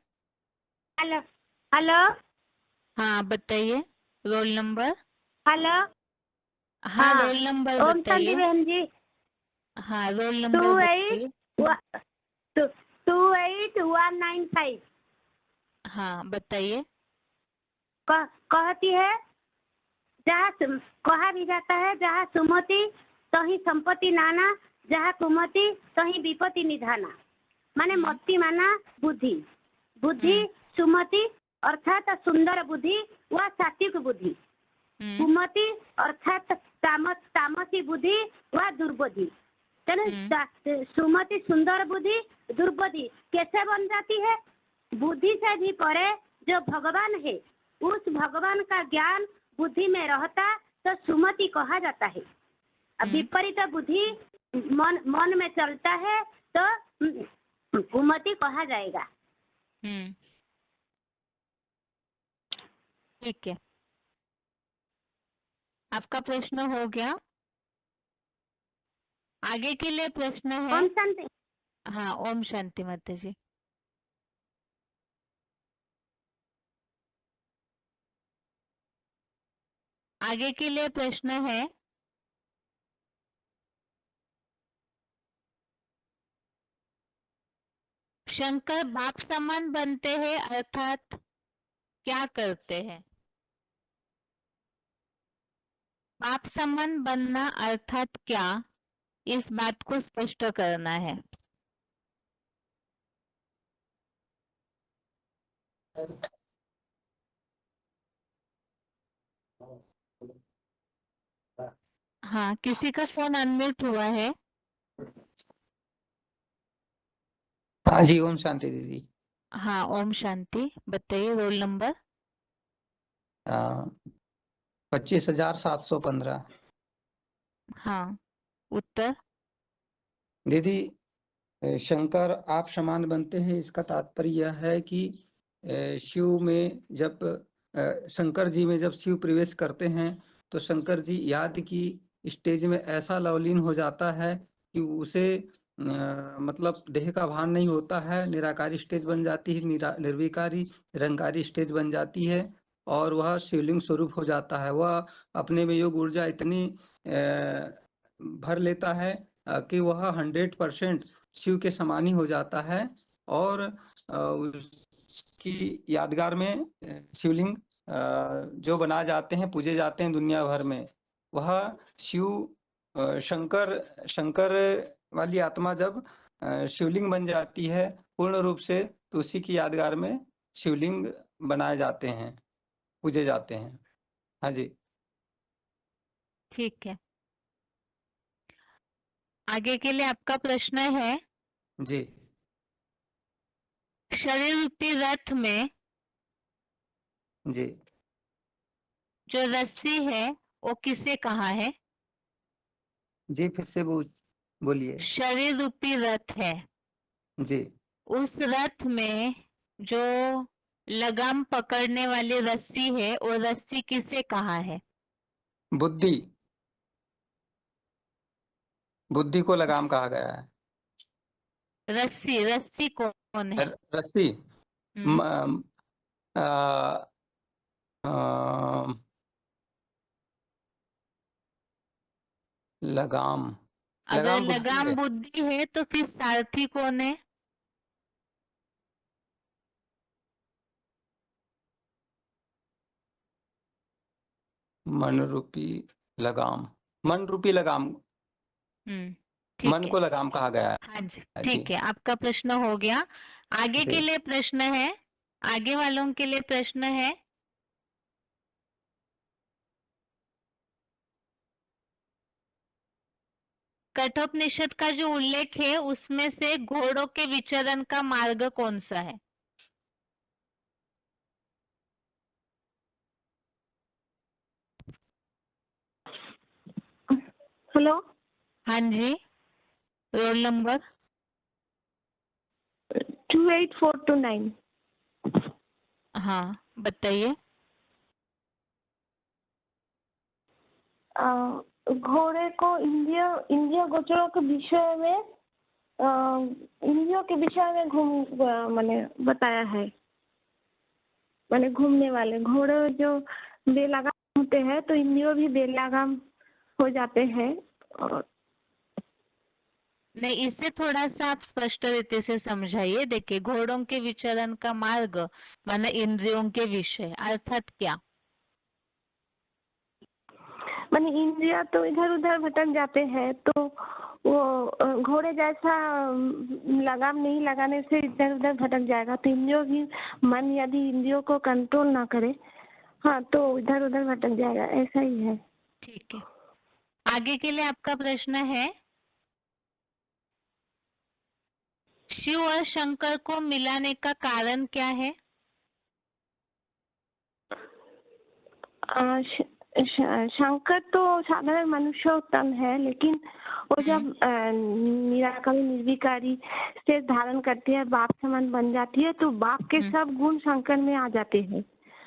हेलो हेलो, हाँ बताइए, रोल नंबर। हेलो, हाँ रोल नंबर ओम शांति बताइए। बहन जी। हाँ रोल नंबर बताइए। 28195। हाँ बताइए। कहती है, जहाँ कहा भी जाता है, जहाँ सुमति तहीं संपत्ति नाना, जहाँ कुमति तहीं विपत्ति निधाना। माने मति माना बुद्धि, बुद्धि सुमति अर्थात सुंदर बुद्धि व सात्विक बुद्धि, कुमति अर्थात तामसी बुद्धि व दुर्बुद्धि। सुमति सुंदर बुद्धि, दुर्बुद्धि कैसे बन जाती है? बुद्धि से भी परे जो भगवान है, उस भगवान का ज्ञान बुद्धि में रहता तो सुमति कहा जाता है। अब विपरीत बुद्धि मन में चलता है तो कुमति कहा जाएगा। ठीक है, आपका प्रश्न हो गया। आगे के लिए प्रश्न है। ओम शांति। हाँ, ओम शांति माता जी। आगे के लिए प्रश्न है, शंकर बाप समान बनते हैं अर्थात क्या करते हैं? बाप समान बनना अर्थात क्या, इस बात को स्पष्ट करना है। हाँ, किसी का फोन अनम्यूट हुआ है। हाँ जी, ओम शांति दीदी। हाँ, ओम शांति, बताइए रोल नंबर। 25,715। हाँ, उत्तर। दीदी, शंकर आप समान बनते हैं, इसका तात्पर्य यह है कि शिव में जब शंकर जी में जब शिव प्रवेश करते हैं तो शंकर जी याद की स्टेज में ऐसा लवलीन हो जाता है कि उसे मतलब देह का भान नहीं होता है, निराकारी स्टेज बन जाती है, निर्विकारी निरंकारी स्टेज बन जाती है और वह शिवलिंग स्वरूप हो जाता है। वह अपने में योग ऊर्जा इतनी भर लेता है कि वह 100% शिव के समान ही हो जाता है और उसकी यादगार में शिवलिंग जो बनाए जाते हैं, पूजे जाते हैं दुनिया भर में, वह शिव शंकर वाली आत्मा जब शिवलिंग बन जाती है पूर्ण रूप से, तो उसी की यादगार में शिवलिंग बनाए जाते हैं, पूजे जाते हैं। हाँ जी, ठीक है। आगे के लिए आपका प्रश्न है, जी शरीर रूपी रथ में जी जो रस्सी है वो किसे कहा है? जी, फिर से बोलिए। शरीर रूपी रथ है, जी, उस रथ में जो लगाम पकड़ने वाली रस्सी है वो रस्सी किसे कहा है? बुद्धि को लगाम कहा गया है। रस्सी कौन है? रस्सी लगाम अगर बुद्धि लगाम है। बुद्धि है तो फिर सारथी कौन है? मन रूपी लगाम, मन रूपी लगाम, ठीक मन है। को लगाम कहा गया है। हाँ जी, ठीक है, आपका प्रश्न हो गया। आगे के लिए प्रश्न है, आगे वालों के लिए प्रश्न है, कठोपनिषद का जो उल्लेख है उसमें से घोड़ों के विचरण का मार्ग कौन सा है? हेलो, हाँ जी, रोल नंबर 28429। हाँ, बताइए। घोड़े को इंद्रिय गोचरों के विषय में इंद्रियों के विषय में मैंने बताया है। मैंने घूमने वाले घोड़े जो बेलगाम होते हैं तो इंद्रियों भी बेलगाम हो जाते हैं। और नहीं, इसे थोड़ा सा आप स्पष्ट रीति से समझाइए। देखिए, घोड़ों के विचरण का मार्ग माने इंद्रियों के विषय अर्थात क्या? माने इंद्रिया तो इधर उधर भटक जाते हैं तो वो घोड़े जैसा लगाम नहीं लगाने से इधर उधर भटक जाएगा। तो इंद्रियों की मन यदि इंद्रियों को कंट्रोल ना करे, हाँ, तो इधर उधर भटक जाएगा, ऐसा ही है। ठीक है, आगे के लिए आपका प्रश्न है, शिव और शंकर को मिलाने का कारण क्या है? शंकर तो साधारण मनुष्योत्तम है, लेकिन वो जब निराकारी निर्विकारी से धारण करती है, बाप समान बन जाती है, तो बाप के सब गुण शंकर में आ जाते हैं।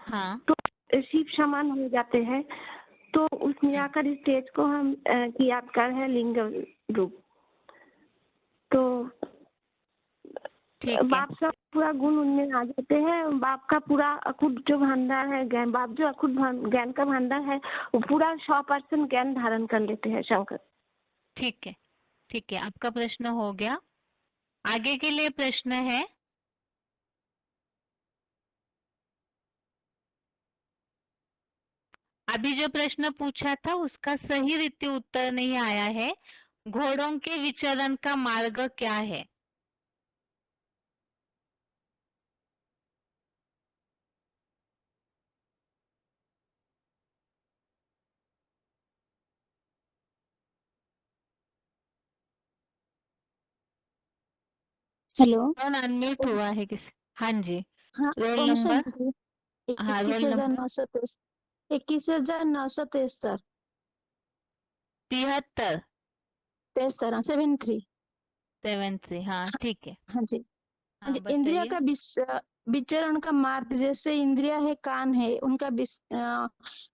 हाँ। तो शिव समान हो जाते हैं। तो उस निराकारी स्टेज को हम यादगार है लिंग रूप। तो बाप का पूरा गुण उनमें आ जाते हैं। बाप का पूरा अखुद जो भंडार है ज्ञान, बाप जो अखुद ज्ञान का भंडार है, वो पूरा 100% ज्ञान धारण कर लेते हैं शंकर। ठीक है, ठीक है, आपका प्रश्न हो गया। आगे के लिए प्रश्न है, अभी जो प्रश्न पूछा था उसका सही रीति उत्तर नहीं आया है। घोड़ों के विचरण का मार्ग क्या है? हेलो, कौन अनम्यूट हुआ है किसी? हाँ जी, हाँ, रोल ओम नंबर। शांति। हाँ, रोल नंबर 21,973 73 73 73। 73। हाँ, ठीक है। हाँ जी, हाँ हाँ, जी। इंद्रिया बताइए। का विचरण का मार्ग, जैसे इंद्रिया है कान है, उनका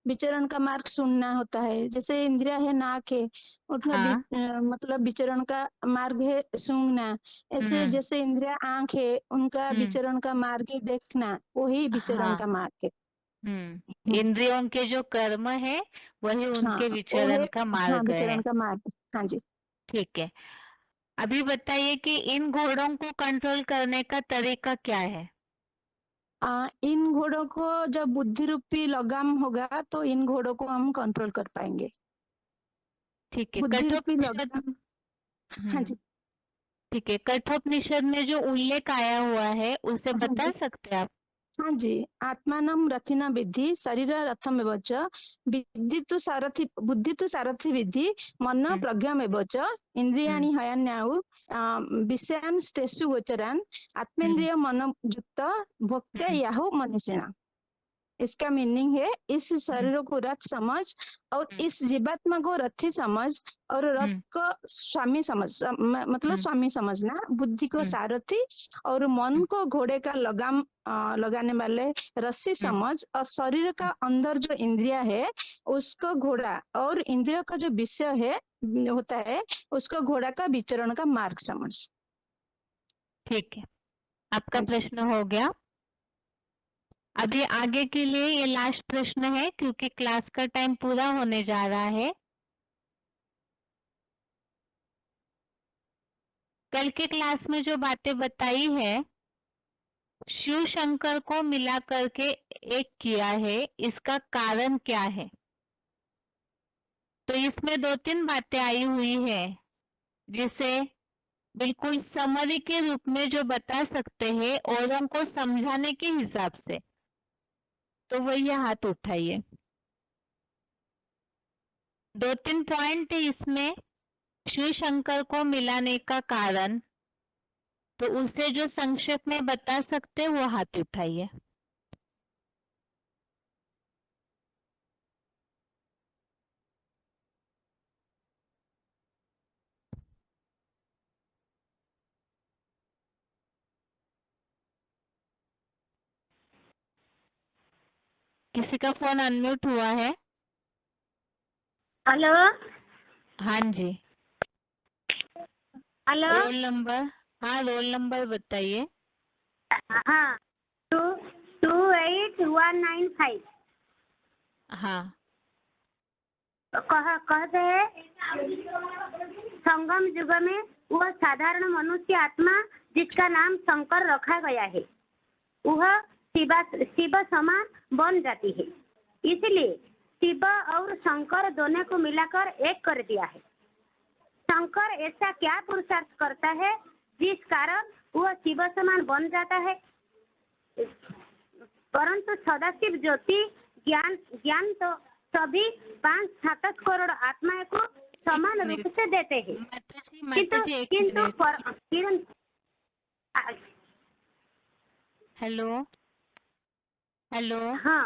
विचरण का मार्ग सुनना होता है। जैसे इंद्रिया है नाक है, उनका मतलब विचरण का मार्ग है सूंघना। ऐसे जैसे इंद्रिया आंख है, उनका विचरण का मार्ग है देखना, वही विचरण का मार्ग है। इंद्रियों के जो कर्म है वही उनके विचरण का हाँ, मार्ग है। विचरण का मार्ग। हाँ जी। ठीक है, अभी बताइए कि इन घोड़ों को कंट्रोल करने का तरीका क्या है? इन घोड़ों को जब बुद्धि रूपी लगाम होगा तो इन घोड़ों को हम कंट्रोल कर पाएंगे। ठीक है, बुद्धि रूपी लगाम। हाँ जी, ठीक है, कठोपनिषद में जो उल्लेख आया हुआ है उसे बता सकते हैं आप? हाँ जी। आत्मानं रथिना विद्धि शरीर रथमेव च विद्धि तु सारथि बुद्धि तु सारथि विद्धि मन प्रज्ञमेव च इंद्रियाणि हयन्याउ विषयान् स्तेषु गोचरान् आत्मेन्द्रिय मन युक्त भोक्त्या याहु मनीषिणा। इसका मीनिंग है, इस शरीर को रथ समझ और इस जीवात्मा को रथी समझ और रथ को स्वामी समझ, मतलब स्वामी समझना, बुद्धि को सारथी और मन को घोड़े का लगाम लगाने वाले रस्सी समझ, और शरीर का अंदर जो इंद्रिया है उसको घोड़ा, और इंद्रियों का जो विषय है होता है उसको घोड़ा का विचरण का मार्ग समझ। ठीक है, आपका प्रश्न हो गया। अभी आगे के लिए ये लास्ट प्रश्न है क्योंकि क्लास का टाइम पूरा होने जा रहा है। कल के क्लास में जो बातें बताई है, शिव शंकर को मिला करके एक किया है, इसका कारण क्या है? तो इसमें 2-3 बातें आई हुई है जिसे बिल्कुल समरी के रूप में जो बता सकते हैं औरों को समझाने के हिसाब से, तो वही हाथ उठाइए। 2-3 पॉइंट इसमें शिव शंकर को मिलाने का कारण, तो उसे जो संक्षेप में बता सकते वो हाथ उठाइए। किसी का फोन अनम्यूट हुआ है? हेलो। हाँ जी, हेलो। Roll number. हाँ, रोल नंबर बताइए। हाँ, 28195। हाँ, कहते हैं संगम युग में वह साधारण मनुष्य आत्मा जिसका नाम शंकर रखा गया है, वह शिव समान बन जाती है। इसलिए शिव और शंकर दोनों को मिलाकर एक कर दिया है। शंकर ऐसा क्या पुरुषार्थ करता है जिस कारण वह शिव समान बन जाता है? परंतु सदाशिव ज्योति ज्ञान तो सभी 5-7 करोड़ आत्माओं को समान रूप से देते हैं। किंतु हेलो हेलो। हाँ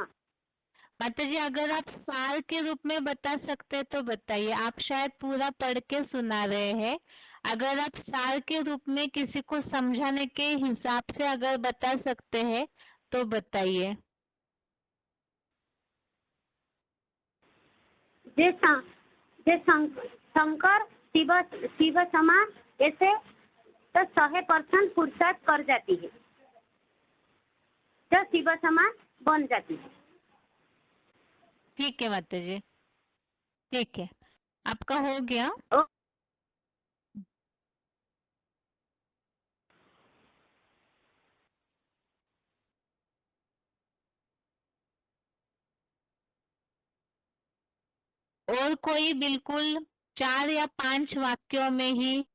माता जी, अगर आप सार के रूप में बता सकते तो बताइए। आप शायद पूरा पढ़ के सुना रहे हैं। अगर आप सार के रूप में किसी को समझाने के हिसाब से अगर बता सकते हैं तो बताइए। शंकर शिव समान ऐसे तो 100% पुरुषार्थ कर जाती है, जो शिव समान बन जाती है। ठीक है माता जी, ठीक है, आपका हो गया। और कोई बिल्कुल 4 या 5 वाक्यों में ही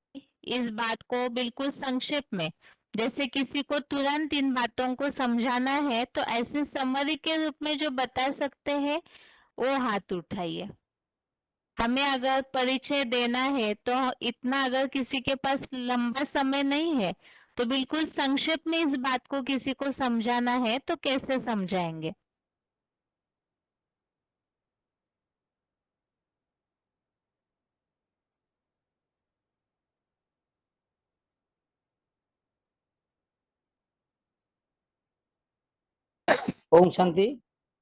इस बात को बिल्कुल संक्षेप में, जैसे किसी को तुरंत इन बातों को समझाना है तो ऐसे समरी के रूप में जो बता सकते हैं वो हाथ उठाइए। हमें अगर परिचय देना है तो इतना, अगर किसी के पास लंबा समय नहीं है तो बिल्कुल संक्षेप में इस बात को किसी को समझाना है तो कैसे समझाएंगे? ओम शांति।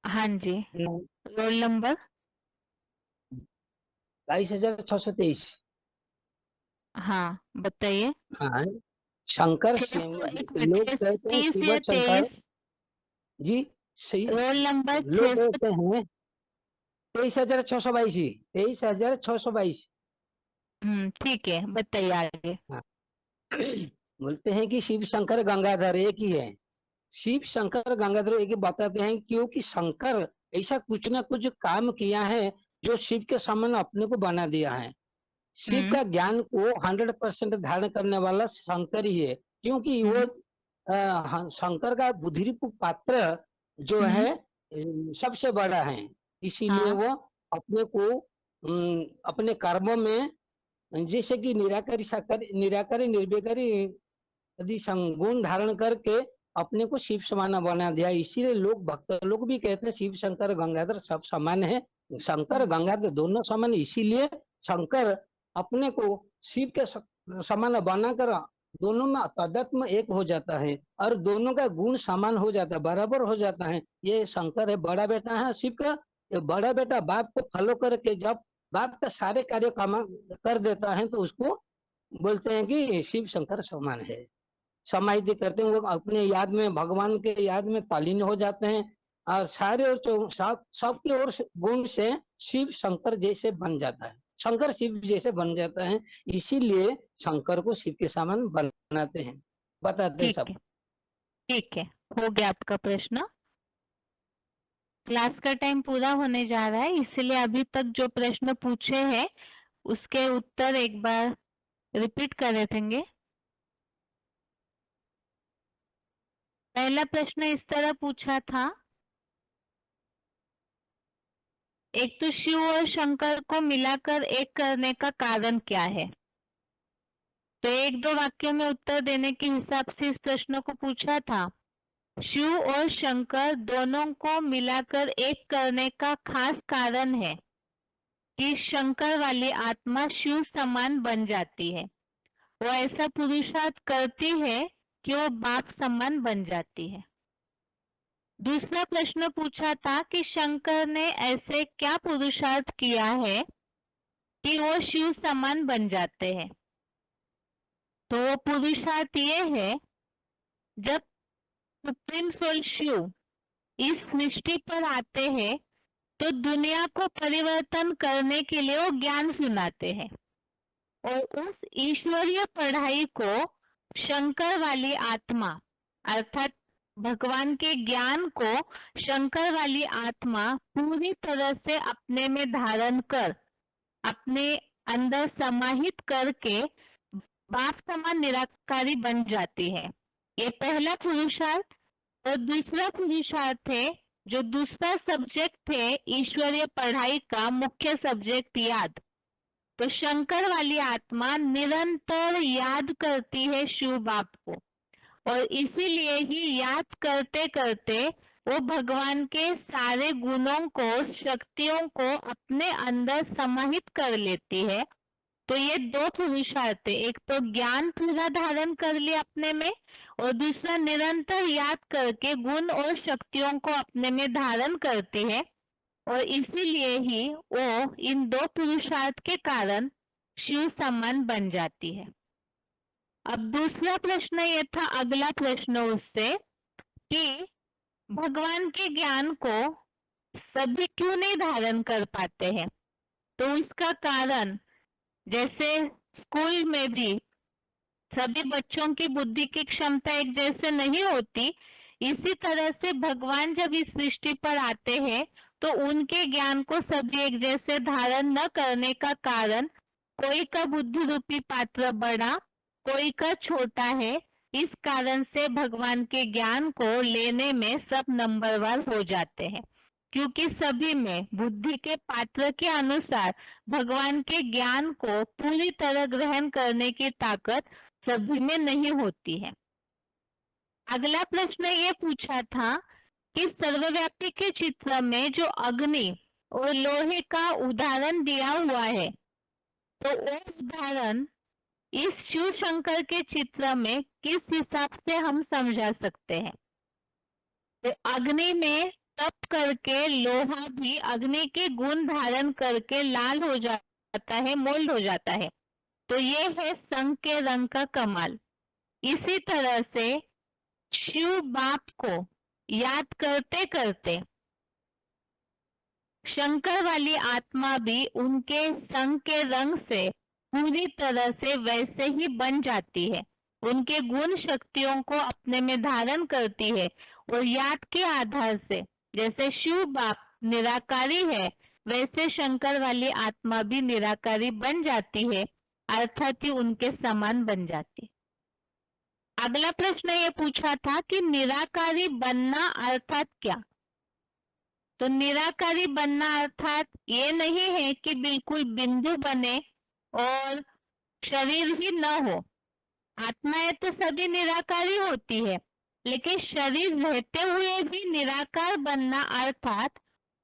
हाँ जी, रोल नंबर 22,623। हाँ बताइए। हाँ, शंकर लोग कहते हैं शिव शंकर जी, सही। रोल नंबर लोग कहते हैं 23,622 23,622। ठीक है, बताइए आगे। हाँ। बोलते हैं कि शिव शंकर गंगाधर एक ही है। शिव शंकर गंगाधर एक ही बताते हैं, क्योंकि शंकर ऐसा कुछ ना कुछ काम किया है जो शिव के समान अपने को बना दिया है। शिव का ज्ञान को 100% धारण करने वाला शंकर ही है, क्योंकि वो शंकर का बुद्धिरूप पात्र जो है सबसे बड़ा है। इसीलिए वो अपने को अपने कर्मों में, जैसे कि निराकारी निर्विकारी यदि गुण धारण करके अपने को शिव समान बना दिया। इसीलिए लोग भक्त लोग भी कहते हैं शिव शंकर गंगाधर सब समान है। शंकर गंगाधर दोनों समान, इसीलिए शंकर अपने को शिव के समान बनाकर दोनों में तदात्म एक हो जाता है और दोनों का गुण समान हो जाता है, बराबर हो जाता है। ये शंकर है, बड़ा बेटा है शिव का। ये बड़ा बेटा बाप को फॉलो करके जब बाप का सारे कार्य कर देता है तो उसको बोलते हैं कि शिव शंकर समान है। समाधि करते हैं, वो अपने याद में, भगवान के याद में तल्लीन हो जाते हैं और सारे और सबके और गुण से शिव शंकर जैसे बन जाता है, शंकर शिव जैसे बन जाता है। इसीलिए शंकर को शिव के समान बनाते हैं, बताते हैं सब। ठीक है, हो गया आपका प्रश्न। क्लास का टाइम पूरा होने जा रहा है, इसलिए अभी तक जो प्रश्न पूछे हैं उसके उत्तर एक बार रिपीट कर देंगे। पहला प्रश्न इस तरह पूछा था, एक तो शिव और शंकर को मिलाकर एक करने का कारण क्या है? तो 1-2 वाक्यों में उत्तर देने के हिसाब से इस प्रश्न को पूछा था। शिव और शंकर दोनों को मिलाकर एक करने का खास कारण है कि शंकर वाली आत्मा शिव समान बन जाती है। वो ऐसा पुरुषार्थ करती है कि वो बाप समान बन जाती है। दूसरा प्रश्न पूछा था कि शंकर ने ऐसे क्या पुरुषार्थ किया है कि वो शिव समान बन जाते हैं? तो वो पुरुषार्थ ये है, जब सुप्रीम सोल शिव इस सृष्टि पर आते हैं तो दुनिया को परिवर्तन करने के लिए वो ज्ञान सुनाते हैं और उस ईश्वरीय पढ़ाई को शंकर वाली आत्मा, अर्थात भगवान के ज्ञान को शंकर वाली आत्मा पूरी तरह से अपने में धारण कर अपने अंदर समाहित करके बाप समान निराकारी बन जाती है। ये पहला पुरुषार्थ। और दूसरा पुरुषार्थ है, जो दूसरा सब्जेक्ट है ईश्वरीय पढ़ाई का मुख्य सब्जेक्ट याद। तो शंकर वाली आत्मा निरंतर याद करती है शिव बाप को, और इसीलिए ही याद करते करते वो भगवान के सारे गुणों को, शक्तियों को अपने अंदर समाहित कर लेती है। तो ये दो पुरुषार्थ है, एक तो ज्ञान पूरा धारण कर लिया अपने में, और दूसरा निरंतर याद करके गुण और शक्तियों को अपने में धारण करती है, और इसीलिए ही वो इन दो पुरुषार्थ के कारण शिव समान बन जाती है। अब दूसरा प्रश्न ये था, अगला प्रश्न उससे, कि भगवान के ज्ञान को सभी क्यों नहीं धारण कर पाते हैं? तो उसका कारण, जैसे स्कूल में भी सभी बच्चों की बुद्धि की क्षमता एक जैसे नहीं होती, इसी तरह से भगवान जब इस सृष्टि पर आते हैं तो उनके ज्ञान को सभी एक जैसे धारण न करने का कारण, कोई का बुद्धि रूपी पात्र बड़ा, कोई का छोटा है। इस कारण से भगवान के ज्ञान को लेने में सब नंबरवार हो जाते हैं, क्योंकि सभी में बुद्धि के पात्र के अनुसार भगवान के ज्ञान को पूरी तरह ग्रहण करने की ताकत सभी में नहीं होती है। अगला प्रश्न ये पूछा था कि सर्वव्यापी के चित्र में जो अग्नि और लोहे का उदाहरण दिया हुआ है, तो वो उदाहरण इस शिव शंकर के चित्र में किस हिसाब से हम समझा सकते हैं? तो अग्नि में तप करके लोहा भी अग्नि के गुण धारण करके लाल हो जाता है, मोल्ड हो जाता है। तो ये है संग के रंग का कमाल। इसी तरह से शिव बाप को याद करते करते शंकर वाली आत्मा भी उनके संग के रंग से पूरी तरह से वैसे ही बन जाती है, उनके गुण शक्तियों को अपने में धारण करती है, और याद के आधार से जैसे शिव बाप निराकारी है, वैसे शंकर वाली आत्मा भी निराकारी बन जाती है, अर्थात ही उनके समान बन जाती। अगला प्रश्न ये पूछा था कि निराकारी बनना अर्थात क्या? तो निराकारी बनना अर्थात ये नहीं है कि बिल्कुल बिंदु बने और शरीर ही न हो। आत्माएं तो सभी निराकारी होती है, लेकिन शरीर रहते हुए भी निराकार बनना अर्थात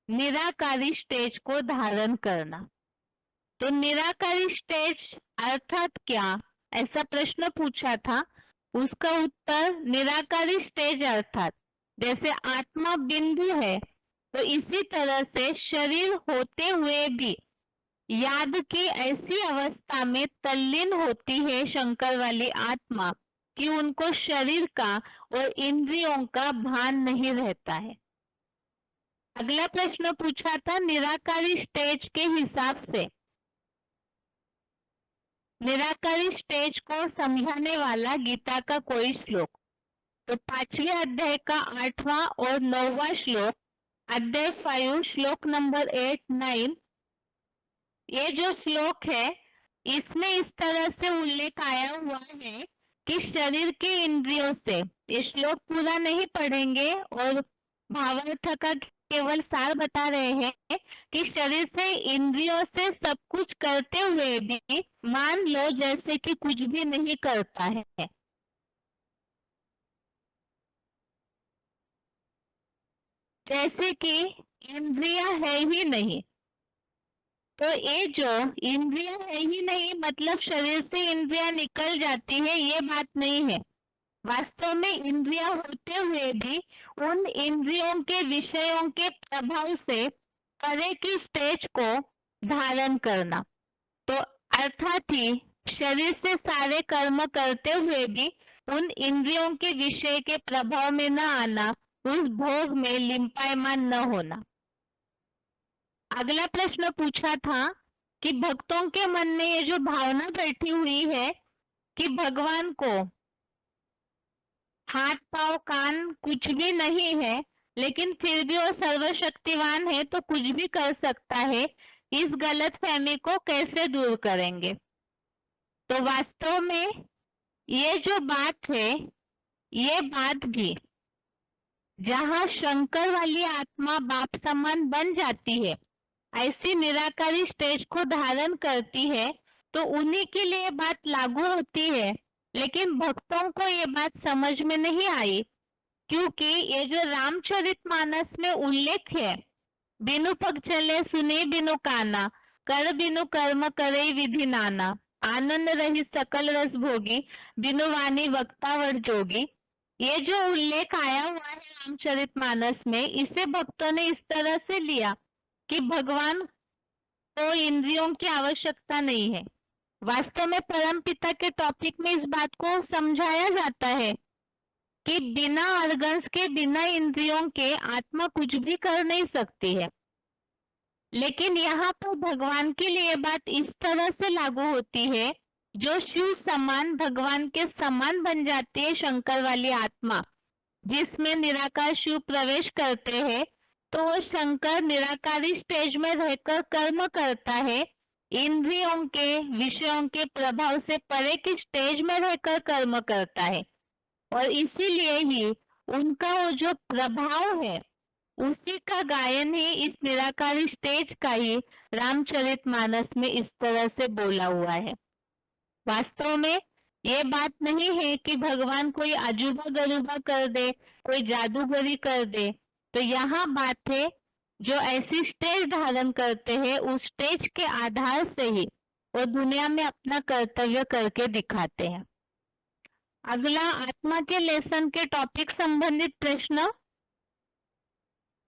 निराकारी स्टेज को धारण करना। तो निराकारी स्टेज अर्थात क्या, ऐसा प्रश्न पूछा था। उसका उत्तर निराकारी स्टेज अर्थात जैसे आत्मा बिंदु है, तो इसी तरह से शरीर होते हुए भी याद की ऐसी अवस्था में तल्लीन होती है शंकर वाली आत्मा कि उनको शरीर का और इंद्रियों का भान नहीं रहता है। अगला प्रश्न पूछा था निराकारी स्टेज के हिसाब से। निराकारी स्टेज को समझाने वाला गीता का कोई श्लोक। तो 5वें अध्याय का 8वां और 9वां श्लोक, अध्याय 5 श्लोक नंबर 8, 9, ये जो श्लोक है इसमें इस तरह से उल्लेख आया हुआ है कि शरीर के इंद्रियों से, ये श्लोक पूरा नहीं पढ़ेंगे और भावार्थ का केवल सार बता रहे हैं कि शरीर से, इंद्रियों से सब कुछ करते हुए भी मान लो जैसे कि कुछ भी नहीं करता है। जैसे कि इंद्रियां है ही नहीं। तो ये जो इंद्रियां है ही नहीं मतलब शरीर से इंद्रियां निकल जाती है, ये बात नहीं है। वास्तव में इंद्रियां होते हुए भी उन इंद्रियों के विषयों के प्रभाव से परे की स्टेज को धारण करना। तो अर्थात ही शरीर से सारे कर्म करते हुए भी उन इंद्रियों के विषय के प्रभाव में न आना, उस भोग में लिंपायमान न होना। अगला प्रश्न पूछा था कि भक्तों के मन में ये जो भावना बैठी हुई है कि भगवान को हाथ पांव कान कुछ भी नहीं है, लेकिन फिर भी वो सर्वशक्तिवान है तो कुछ भी कर सकता है, इस गलतफहमी को कैसे दूर करेंगे? तो वास्तव में ये जो बात है, ये बात भी जहाँ शंकर वाली आत्मा बाप समान बन जाती है, ऐसी निराकारी स्टेज को धारण करती है, तो उन्हीं के लिए बात लागू होती है। लेकिन भक्तों को ये बात समझ में नहीं आई, क्योंकि ये जो रामचरितमानस में उल्लेख है, बिनु पग चले सुने बिनु काना, कर बिनु कर्म करे विधि नाना, आनंद रहित सकल रस भोगी, बिनु वाणी वक्तावर जोगी, ये जो उल्लेख आया हुआ है रामचरितमानस में, इसे भक्तों ने इस तरह से लिया कि भगवान को इंद्रियों की आवश्यकता नहीं है। वास्तव में परम पिता के टॉपिक में इस बात को समझाया जाता है कि बिना ऑर्गन्स के, बिना इंद्रियों के आत्मा कुछ भी कर नहीं सकती है। लेकिन यहाँ पर भगवान के लिए बात इस तरह से लागू होती है, जो शिव समान, भगवान के समान बन जाती है शंकर वाली आत्मा, जिसमें निराकार शिव प्रवेश करते हैं, तो वो शंकर निराकारी स्टेज में रहकर कर्म करता है, इंद्रियों के, विषयों के प्रभाव से परे की स्टेज में रहकर कर्म करता है। और इसीलिए ही उनका वो जो प्रभाव है, उसी का गायन ही इस निराकारी स्टेज का ही रामचरितमानस में इस तरह से बोला हुआ है। वास्तव में ये बात नहीं है कि भगवान कोई अजूबा गरूबा कर दे, कोई जादूगरी कर दे। तो यहाँ बात है, जो ऐसी स्टेज धारण करते हैं, उस स्टेज के आधार से ही वो दुनिया में अपना कर्तव्य करके दिखाते हैं। अगला आत्मा के लेसन के टॉपिक संबंधित प्रश्न।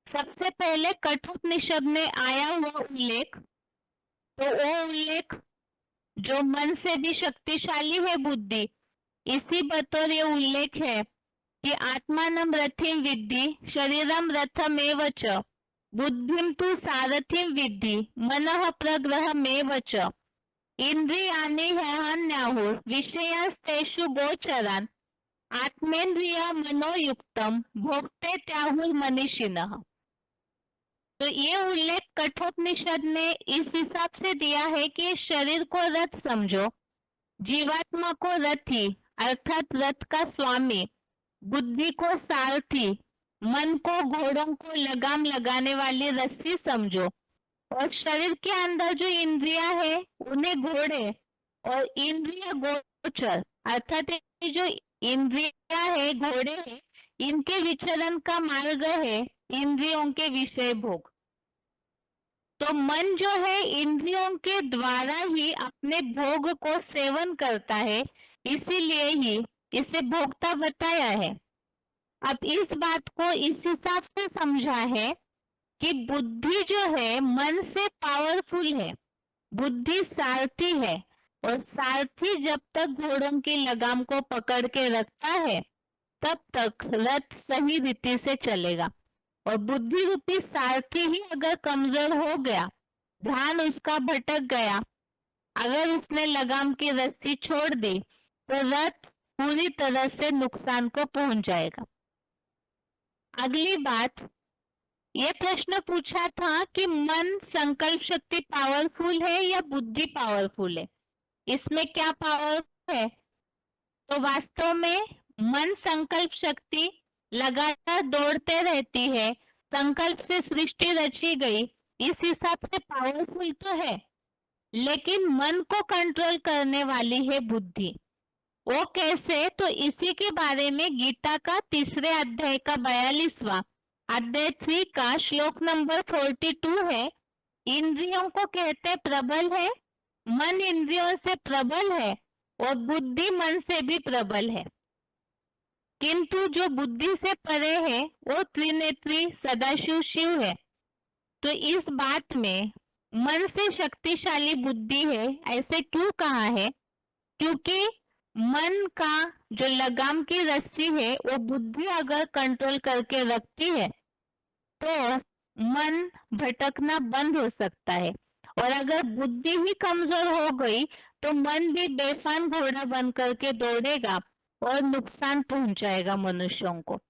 सबसे पहले कठोपनिषद में आया हुआ उल्लेख, तो वो उल्लेख जो मन से भी शक्तिशाली है बुद्धि, इसी बतौर ये उल्लेख है कि आत्मानं रथिं विद्धि शरीरं रथमेव च, बुद्धिं तु सारथिं विद्धि मनः प्रग्रहमेव च, इंद्रियाणि ह्यहन्याहुः विषयांस्तेषु गोचरान्, आत्मेन्द्रिय मनोयुक्तम भोक्ते त्याहुर्मनीषिणः। तो ये उल्लेख कठोपनिषद में इस हिसाब से दिया है कि शरीर को रथ समझो, जीवात्मा को रथी अर्थात रथ का स्वामी, बुद्धि को सारथी, मन को घोड़ों को लगाम लगाने वाली रस्सी समझो, और शरीर के अंदर जो इंद्रियां है उन्हें घोड़े, और इंद्रिय गोचर अर्थात जो इंद्रियां है, घोड़े है, इनके विचरण का मार्ग है इंद्रियों के विषय भोग। तो मन जो है इंद्रियों के द्वारा ही अपने भोग को सेवन करता है, इसीलिए ही इसे भोक्ता बताया है। अब इस बात को इस हिसाब से समझा है कि बुद्धि जो है मन से पावरफुल है, बुद्धि सारथी है, और सारथी जब तक घोड़ों की लगाम को पकड़ के रखता है तब तक रथ सही रीति से चलेगा। और बुद्धि रूपी सारथी ही अगर कमजोर हो गया, ध्यान उसका भटक गया, अगर उसने लगाम की रस्सी छोड़ दी, तो रथ पूरी तरह से नुकसान को पहुंच जाएगा। अगली बात, ये प्रश्न पूछा था कि मन संकल्प शक्ति पावरफुल है या बुद्धि पावरफुल है, इसमें क्या पावर है? तो वास्तव में मन संकल्प शक्ति लगातार दौड़ते रहती है, संकल्प से सृष्टि रची गई, इस हिसाब से पावरफुल तो है, लेकिन मन को कंट्रोल करने वाली है बुद्धि। वो कैसे? तो इसी के बारे में गीता का 3 अध्याय का 42वां अध्याय 3 का श्लोक नंबर 42 है। इंद्रियों को कहते प्रबल है, मन इंद्रियों से प्रबल है, और बुद्धि मन से भी प्रबल है, किंतु जो बुद्धि से परे है वो त्रिनेत्री सदाशिव शिव है। तो इस बात में मन से शक्तिशाली बुद्धि है, ऐसे क्यों कहा है? क्योंकि मन का जो लगाम की रस्सी है वो बुद्धि अगर कंट्रोल करके रखती है तो मन भटकना बंद हो सकता है, और अगर बुद्धि ही कमजोर हो गई तो मन भी बेफान घोड़ा बन करके दौड़ेगा और नुकसान पहुंचाएगा मनुष्यों को।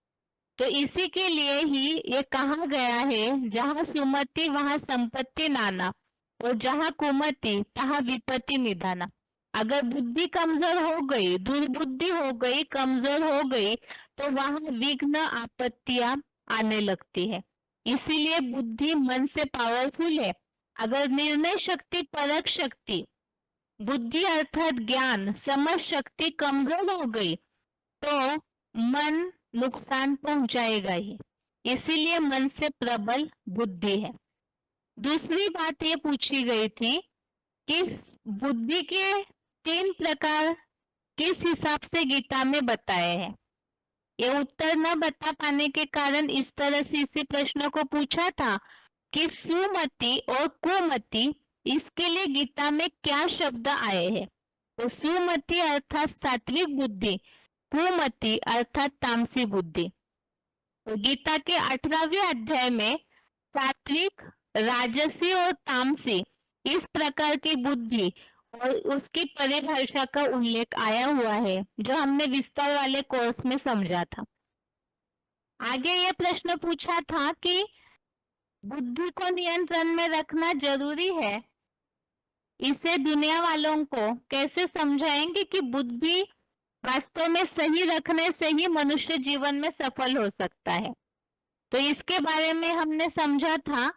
तो इसी के लिए ही ये कहा गया है, जहाँ सुमति वहां संपत्ति नाना, और जहाँ कुमति तहाँ विपत्ति निधाना। अगर बुद्धि कमजोर हो गई, दुर्बुद्धि हो गई, कमजोर हो गई, तो वहां विघ्न आपत्तियां आने लगती है। इसीलिए बुद्धि मन से पावरफुल है। अगर निर्णय शक्ति, परख शक्ति, बुद्धि अर्थात ज्ञान, समझ शक्ति कमजोर हो गई तो मन नुकसान पहुंचाएगा ही। इसीलिए मन से प्रबल बुद्धि है। दूसरी बात ये पूछी गई थी कि बुद्धि के 3 प्रकार किस हिसाब से गीता में बताए हैं। ये उत्तर न बता पाने के कारण इस तरह से इसी प्रश्न को पूछा था कि सुमति और कुमति, इसके लिए गीता में क्या शब्द आए हैं। तो सुमति अर्थात सात्विक बुद्धि, कुमति अर्थात तामसी बुद्धि। तो गीता के 18वें अध्याय में सात्विक, राजसी और तामसी इस प्रकार की बुद्धि और उसकी परिभाषा का उल्लेख आया हुआ है, जो हमने विस्तार वाले कोर्स में समझा था। आगे ये प्रश्न पूछा था कि बुद्धि को नियंत्रण में रखना जरूरी है। इसे दुनिया वालों को कैसे समझाएंगे कि बुद्धि वास्तव में सही रखने से ही मनुष्य जीवन में सफल हो सकता है। तो इसके बारे में हमने समझा था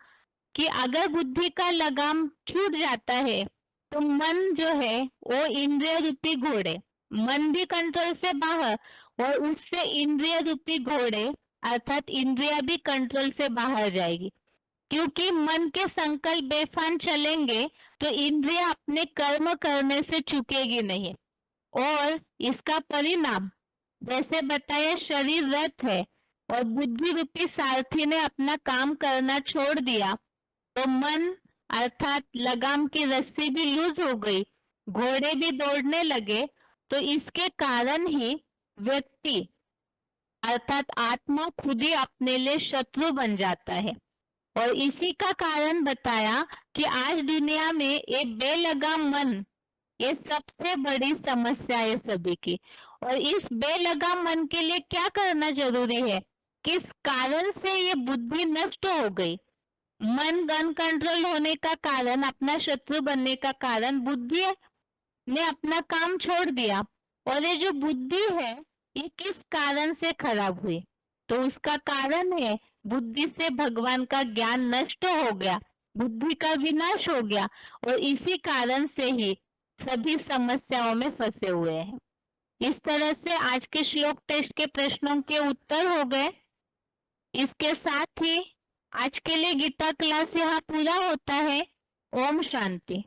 कि अगर बुद्धि का लगाम छूट जाता है तो मन जो है वो इंद्रिय रूपी घोड़े, मन भी कंट्रोल से बाहर और उससे इंद्रिय रूपी घोड़े अर्थात इंद्रिया भी कंट्रोल से बाहर जाएगी। क्योंकि मन के संकल्प बेफान चलेंगे तो इंद्रिया अपने कर्म करने से चूकेगी नहीं, और इसका परिणाम जैसे बताया शरीर रथ है और बुद्धि रूपी सारथी ने अपना काम करना छोड़ दिया तो मन अर्थात लगाम की रस्सी भी लूज हो गई, घोड़े भी दौड़ने लगे, तो इसके कारण ही व्यक्ति अर्थात आत्मा खुद ही अपने लिए शत्रु बन जाता है। और इसी का कारण बताया कि आज दुनिया में ये बेलगाम मन ये सबसे बड़ी समस्या है सभी की। और इस बेलगाम मन के लिए क्या करना जरूरी है, किस कारण से ये बुद्धि नष्ट हो गई। मन गन कंट्रोल होने का कारण, अपना शत्रु बनने का कारण बुद्धि ने अपना काम छोड़ दिया। और ये जो बुद्धि है ये किस कारण से खराब हुई, तो उसका कारण है बुद्धि से भगवान का ज्ञान नष्ट हो गया, बुद्धि का विनाश हो गया, और इसी कारण से ही सभी समस्याओं में फंसे हुए हैं। इस तरह से आज के श्लोक टेस्ट के प्रश्नों के उत्तर हो गए। इसके साथ ही आज के लिए गीता क्लास यहाँ पूरा होता है। ओम शांति।